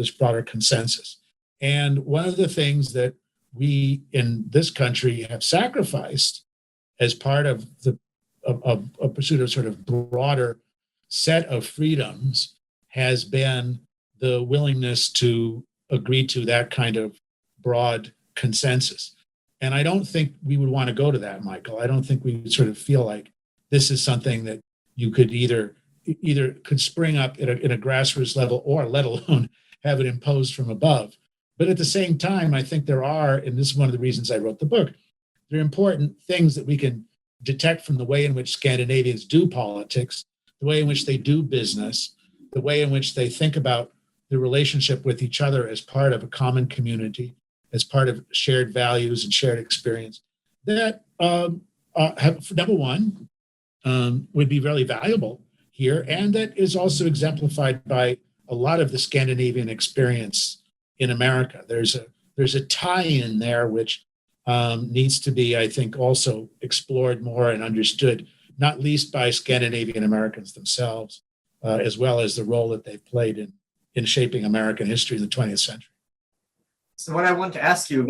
consensus. And one of the things that we in this country have sacrificed as part of a pursuit of sort of broader set of freedoms has been the willingness to agree to that kind of broad consensus. And I don't think we would want to go to that, Michael. I don't think we would sort of feel like this is something that you could either could spring up in a grassroots level, or let alone have it imposed from above. But at the same time, I think there are, and this is one of the reasons I wrote the book, there are important things that we can detect from the way in which Scandinavians do politics, the way in which they do business, the way in which they think about the relationship with each other as part of a common community, as part of shared values and shared experience, that have, number one, would be really valuable here, and that is also exemplified by a lot of the Scandinavian experience in America. There's a tie-in there which needs to be, I think, also explored more and understood, not least by Scandinavian Americans themselves. as well as the role that they've played in shaping American history in the 20th century. So what I want to ask you,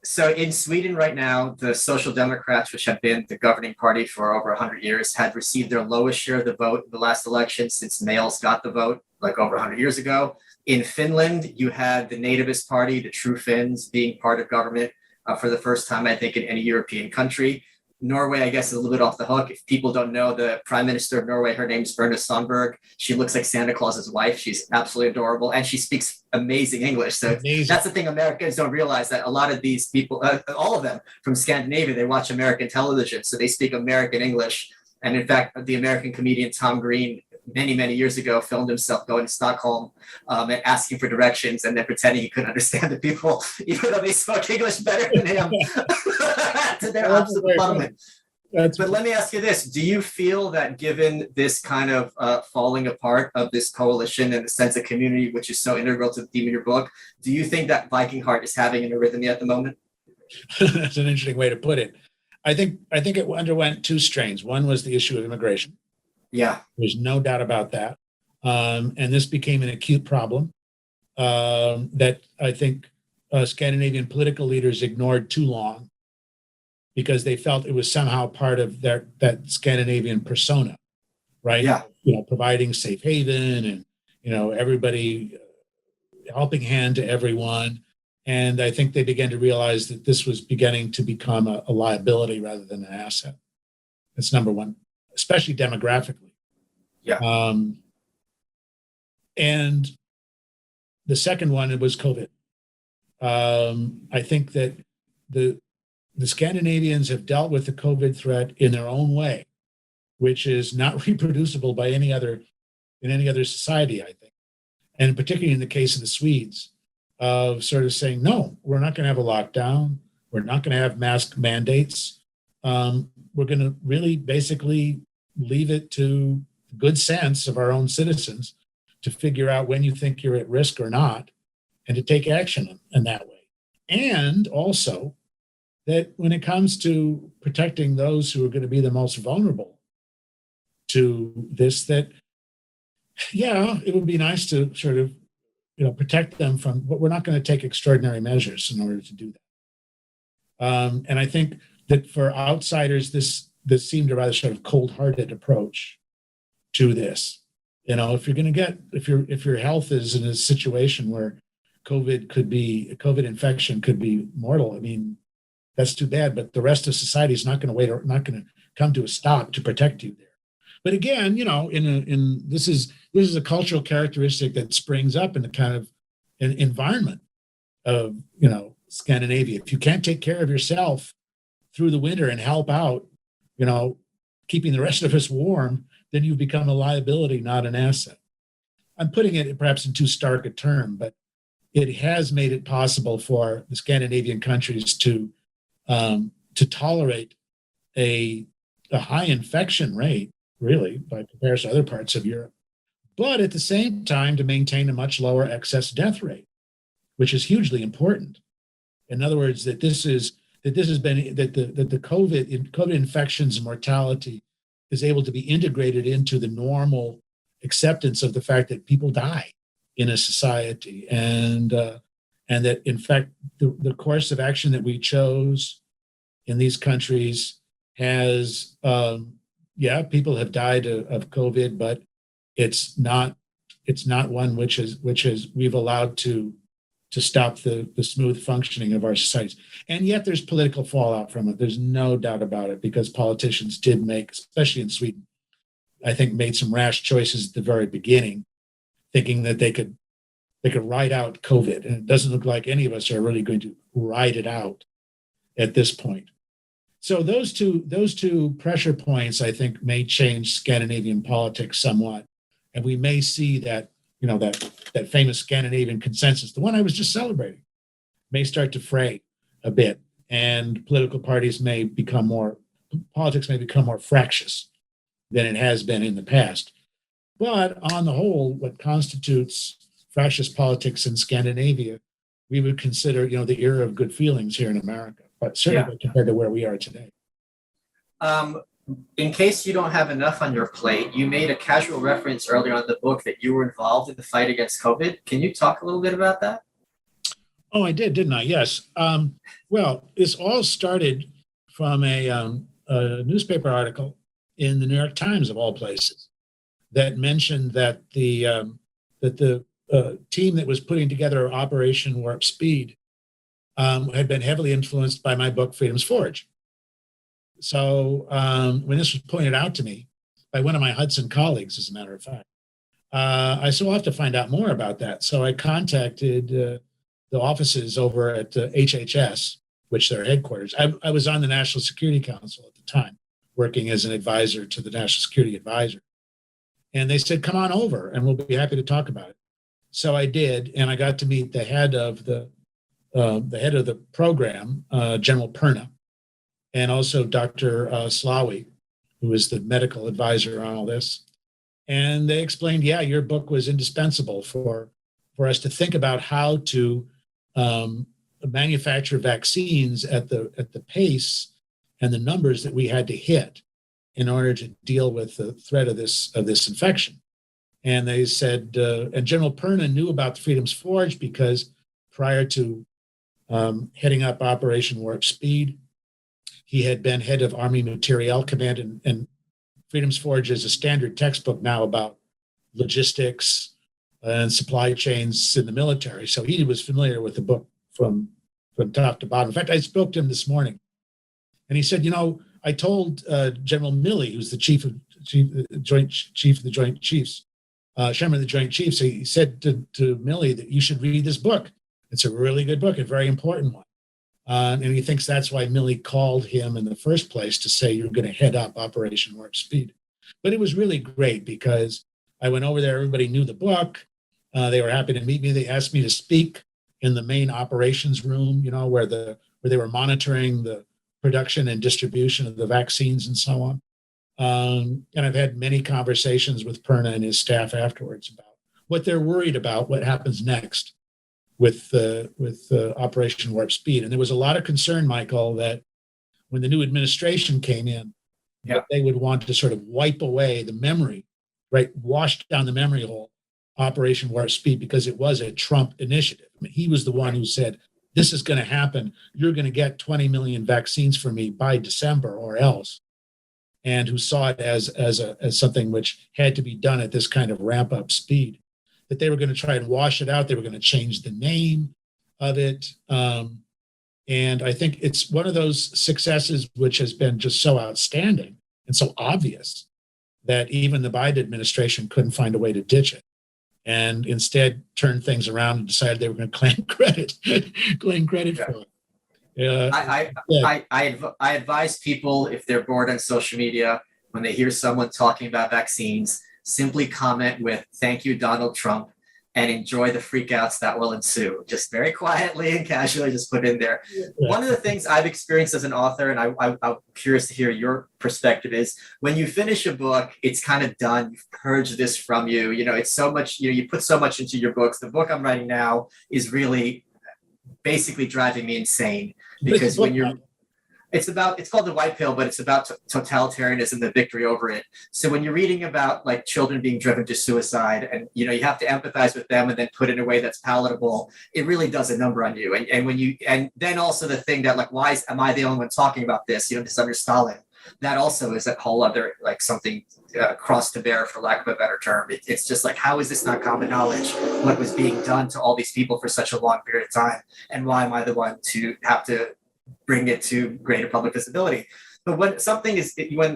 so in Sweden right now, the Social Democrats, which have been the governing party for over 100 years, had received their lowest share of the vote in the last election since males got the vote, like over 100 years ago. In Finland, you had the nativist party, the True Finns, being part of government for the first time, I think, in any European country. Norway, I guess, is a little bit off the hook. If people don't know, the Prime Minister of Norway, her name's Erna Sandberg. She looks like Santa Claus's wife. She's absolutely adorable, and she speaks amazing English. So that's the thing Americans don't realize, that a lot of these people, all of them from Scandinavia, they watch American television, so they speak American English. And in fact, the American comedian Tom Green, many, many years ago, filmed himself going to Stockholm and asking for directions and then pretending he couldn't understand the people, even though they spoke English better than him. To their absolute betterment. But let me ask you this. Do you feel that given this kind of falling apart of this coalition and the sense of community, which is so integral to the theme of your book, do you think that Viking Heart is having an arrhythmia at the moment? That's an interesting way to put it. I think it underwent two strains. One was the issue of immigration. Yeah. There's no doubt about that. And this became an acute problem that I think Scandinavian political leaders ignored too long, because they felt it was somehow part of that Scandinavian persona, right? Yeah. Providing safe haven and, everybody helping hand to everyone. And I think they began to realize that this was beginning to become a liability rather than an asset. That's number one, especially demographically. Yeah. And the second one was COVID. I think that the Scandinavians have dealt with the COVID threat in their own way, which is not reproducible by any other society, I think. And particularly in the case of the Swedes, of sort of saying, no, we're not going to have a lockdown. We're not going to have mask mandates. We're going to really basically leave it to the good sense of our own citizens to figure out when you think you're at risk or not, and to take action in that way. And also that when it comes to protecting those who are going to be the most vulnerable to this, that, yeah, it would be nice to sort of, protect them from, but we're not going to take extraordinary measures in order to do that. And I think that for outsiders, this seemed a rather sort of cold-hearted approach to this. If your health is in a situation where COVID infection could be mortal, I mean, that's too bad, but the rest of society is not going to wait, or not going to come to a stop to protect you there. But again, this is a cultural characteristic that springs up in the kind of an environment of, Scandinavia. If you can't take care of yourself through the winter and help out, keeping the rest of us warm, then you've become a liability, not an asset. I'm putting it perhaps in too stark a term, but it has made it possible for the Scandinavian countries to tolerate a high infection rate, really, by comparison to other parts of Europe, but at the same time to maintain a much lower excess death rate, which is hugely important. In other words, that the COVID infections and mortality is able to be integrated into the normal acceptance of the fact that people die in a society, and that in fact the course of action that we chose in these countries has people have died of COVID, but it's not one which is we've allowed to stop the smooth functioning of our societies. And yet there's political fallout from it. There's no doubt about it, because politicians did make, especially in Sweden, I think made some rash choices at the very beginning, thinking that they could ride out COVID. And it doesn't look like any of us are really going to ride it out at this point. So those two pressure points, I think, may change Scandinavian politics somewhat. And we may see that, that famous Scandinavian consensus, the one I was just celebrating, may start to fray a bit, and politics may become more fractious than it has been in the past. But on the whole, what constitutes fractious politics in Scandinavia, we would consider, the era of good feelings here in America, but certainly compared to where we are today. In case you don't have enough on your plate, you made a casual reference earlier on in the book that you were involved in the fight against COVID. Can you talk a little bit about that? Oh, I did, didn't I? Yes. Well, this all started from a newspaper article in the New York Times, of all places, that mentioned that the team that was putting together Operation Warp Speed had been heavily influenced by my book, Freedom's Forge. So when this was pointed out to me by one of my Hudson colleagues, as a matter of fact, I said, "Well, I'll have to find out more about that." So I contacted the offices over at HHS, which their headquarters. I was on the National Security Council at the time, working as an advisor to the National Security Advisor. And they said, "Come on over and we'll be happy to talk about it." So I did, and I got to meet the head of the program, General Perna, and also Dr. Slawi, who is the medical advisor on all this. And they explained, yeah, your book was indispensable for us to think about how to manufacture vaccines at the pace and the numbers that we had to hit in order to deal with the threat of this infection. And they said, and General Perna knew about the Freedom's Forge because prior to heading up Operation Warp Speed, he had been head of Army Materiel Command, and Freedom's Forge is a standard textbook now about logistics and supply chains in the military. So he was familiar with the book from top to bottom. In fact, I spoke to him this morning, and he said, I told General Milley, who's the chief of the Joint Chiefs, chairman of the Joint Chiefs, he said to Milley that you should read this book. It's a really good book, a very important one. And he thinks that's why Milley called him in the first place to say, you're going to head up Operation Warp Speed. But it was really great because I went over there, everybody knew the book. They were happy to meet me. They asked me to speak in the main operations room, where they were monitoring the production and distribution of the vaccines and so on. And I've had many conversations with Perna and his staff afterwards about what they're worried about, what happens next with Operation Warp Speed. And there was a lot of concern, Michael, that when the new administration came in, that they would want to sort of wipe away the memory, right, wash down the memory hole, Operation Warp Speed, because it was a Trump initiative. I mean, he was the one who said, this is going to happen. You're going to get 20 million vaccines for me by December or else. And who saw it as something which had to be done at this kind of ramp up speed, that they were going to try and wash it out. They were going to change the name of it. And I think it's one of those successes which has been just so outstanding and so obvious that even the Biden administration couldn't find a way to ditch it, and instead turned things around and decided they were going to claim credit for it. I advise people, if they're bored on social media, when they hear someone talking about vaccines, simply comment with "Thank you, Donald Trump," and enjoy the freakouts that will ensue. Just very quietly and casually, just put in there. Yeah. One of the things I've experienced as an author, and I'm curious to hear your perspective, is when you finish a book, it's kind of done. You've purged this from you. It's so much. You put so much into your books. The book I'm writing now is really basically driving me insane because when you're it's called The White Pill, but it's about totalitarianism, the victory over it. So when you're reading about like children being driven to suicide, and you have to empathize with them and then put it in a way that's palatable, it really does a number on you. And then also the thing that like, am I the only one talking about this? This under Stalin. That also is a whole other like something cross to bear, for lack of a better term. It's just like, how is this not common knowledge? What was being done to all these people for such a long period of time, and why am I the one to have to bring it to greater public visibility? But when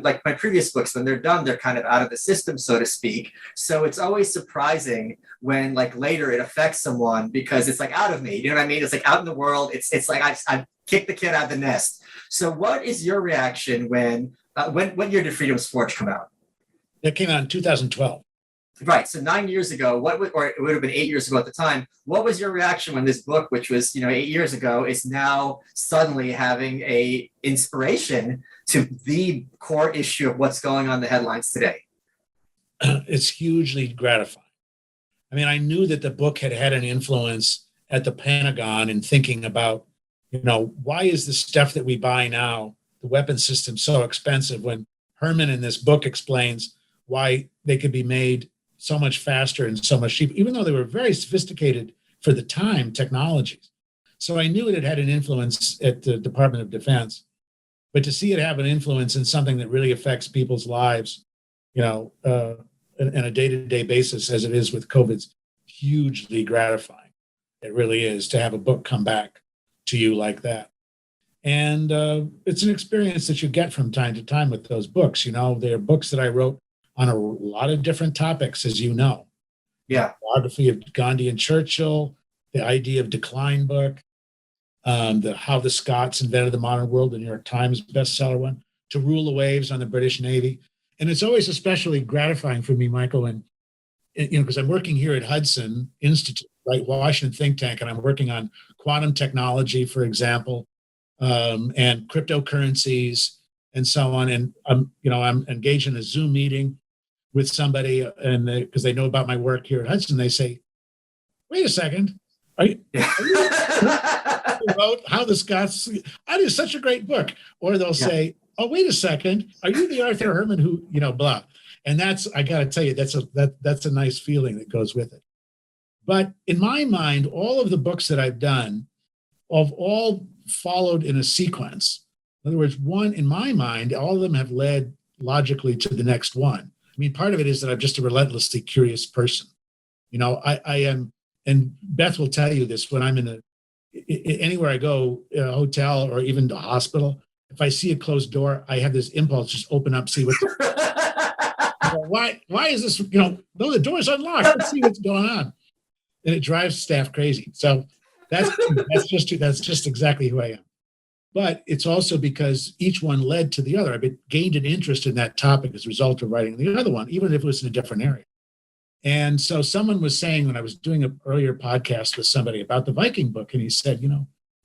like my previous books, when they're done, they're kind of out of the system, so to speak. So it's always surprising when like later it affects someone, because it's like out of me. You know what I mean? It's like out in the world. It's like I've kicked the kid out of the nest. So what is your reaction when year did Freedom's Forge come out? It came out in 2012. Right. So 9 years ago, or it would have been 8 years ago at the time, what was your reaction when this book, which was, 8 years ago, is now suddenly having a inspiration to the core issue of what's going on in the headlines today? It's hugely gratifying. I mean, I knew that the book had an influence at the Pentagon in thinking about, why is the stuff that we buy now, the weapon system, so expensive when Herman in this book explains why they could be made so much faster and so much cheaper, even though they were very sophisticated for the time technologies. So I knew it had an influence at the Department of Defense, but to see it have an influence in something that really affects people's lives, on a day-to-day basis, as it is with COVID's hugely gratifying. It really is, to have a book come back to you like that. And it's an experience that you get from time to time with those books. They're books that I wrote on a lot of different topics, as you know. Yeah. Biography of Gandhi and Churchill, the Idea of Decline book, How the Scots Invented the Modern World, the New York Times bestseller one, To Rule the Waves on the British Navy. And it's always especially gratifying for me, Michael, and because I'm working here at Hudson Institute, right, Washington think tank, and I'm working on quantum technology, for example, and cryptocurrencies and so on. And I'm engaged in a Zoom meeting with somebody, and because they know about my work here at Hudson, they say, "Wait a second, are you wrote How the Scots? That is such a great book." Or they'll say, "Oh, wait a second, are you the Arthur Herman who blah?" And I got to tell you, that's a nice feeling that goes with it. But in my mind, all of the books that I've done have all followed in a sequence. In other words, in my mind, all of them have led logically to the next one. I mean, part of it is that I'm just a relentlessly curious person. I am, and Beth will tell you this, when I'm anywhere I go, a hotel or even the hospital, if I see a closed door, I have this impulse, just open up, see what's why is this, no, the door's unlocked, let's see what's going on. And it drives staff crazy. So that's just exactly who I am. But it's also because each one led to the other. I've gained an interest in that topic as a result of writing the other one, even if it was in a different area. And so someone was saying, when I was doing an earlier podcast with somebody about the Viking book, and he said,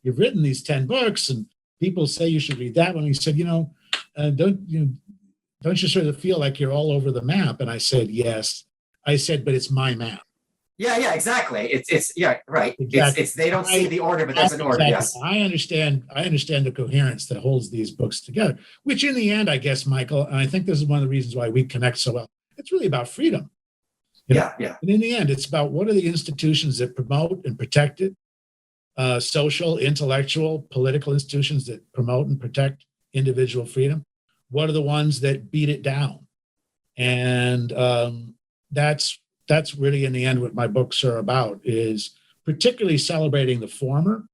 you've written these 10 books and people say you should read that one. He said, don't you sort of feel like you're all over the map? And I said, yes. I said, but it's my map. Yeah, exactly. It's right. Exactly. It's they don't see the order, but there's an order. Exactly. Yes. I understand the coherence that holds these books together, which in the end, I guess, Michael, and I think this is one of the reasons why we connect so well. It's really about freedom. Yeah. And in the end, it's about what are the institutions that promote and protect it, social, intellectual, political institutions that promote and protect individual freedom. What are the ones that beat it down? And that's really, in the end, what my books are about, is particularly celebrating the former,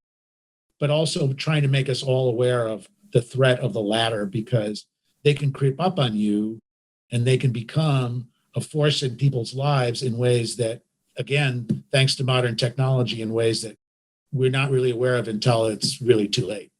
but also trying to make us all aware of the threat of the latter, because they can creep up on you and they can become a force in people's lives in ways that, again, thanks to modern technology, in ways that we're not really aware of until it's really too late.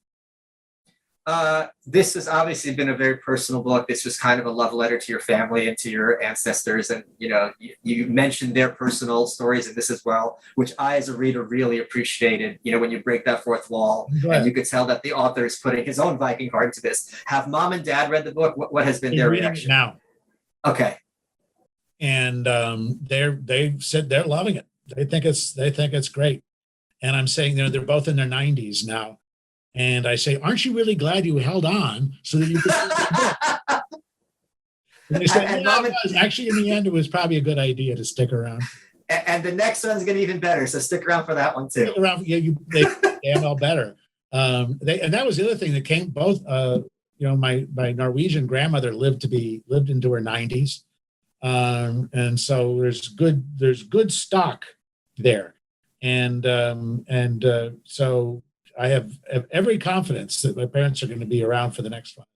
This has obviously been a very personal book. This was kind of a love letter to your family and to your ancestors. And, you mentioned their personal stories in this as well, which I, as a reader, really appreciated, when you break that fourth wall. Right. And you could tell that the author is putting his own Viking heart into this. Have mom and dad read the book? What has been their reaction? Now. Okay. And they've said they're loving it. They think it's great. And I'm saying, they're both in their 90s now. And I say, aren't you really glad you held on so that you could read the book? And they said, actually, in the end, it was probably a good idea to stick around. And the next one's going to be even better. So stick around for that one too. Stick around, they damn all better. And that was the other thing that came. Both, my Norwegian grandmother lived into her 90s, and so there's good stock there, and so I have every confidence that my parents are going to be around for the next one.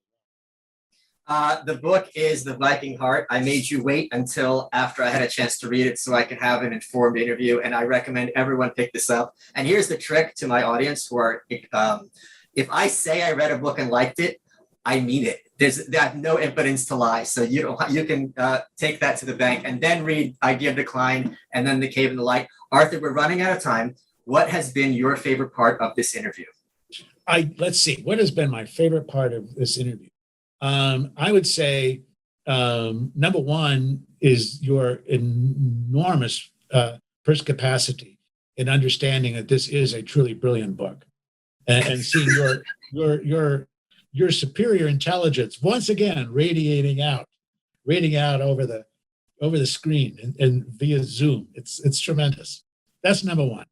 The book is The Viking Heart. I made you wait until after I had a chance to read it so I could have an informed interview, and I recommend everyone pick this up. And here's the trick to my audience, where if I say I read a book and liked it, I mean it. I have no impotence to lie. So you can take that to the bank and then read Idea of Decline and then The Cave in the Light. Arthur, we're running out of time. What has been your favorite part of this interview? Let's see. What has been my favorite part of this interview? I would say number one is your enormous perspicacity in understanding that this is a truly brilliant book, and seeing your superior intelligence once again radiating out over the screen and via Zoom. It's tremendous. That's number one.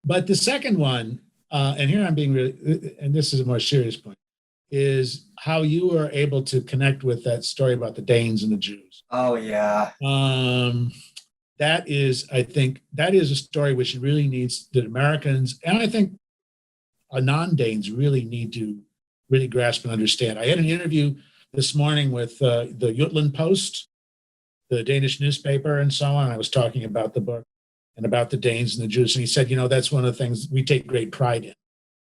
But the second one, and here I'm being really, and this is a more serious point, is how you were able to connect with that story about the Danes and the Jews. Oh, yeah. That is, I think, that is a story which really needs that Americans, and I think non-Danes really need to really grasp and understand. I had an interview this morning with the Jutland Post, the Danish newspaper, and so on. I was talking about the book and about the Danes and the Jews. And he said, that's one of the things we take great pride in.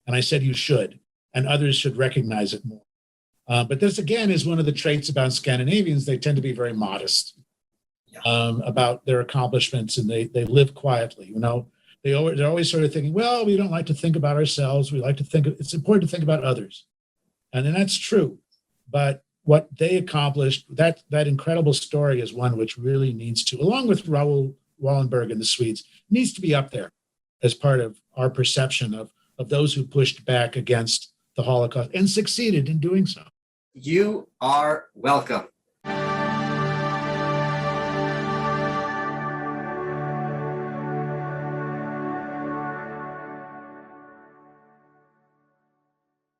And I said, you should, and others should recognize it more. But this, again, is one of the traits about Scandinavians. They tend to be very modest about their accomplishments, and they live quietly. They're always sort of thinking, well, we don't like to think about ourselves. We like to think, it's important to think about others. And then that's true. But what they accomplished, that incredible story is one which really needs to, along with Raoul Wallenberg and the Swedes, needs to be up there as part of our perception of those who pushed back against the Holocaust and succeeded in doing so. You are welcome.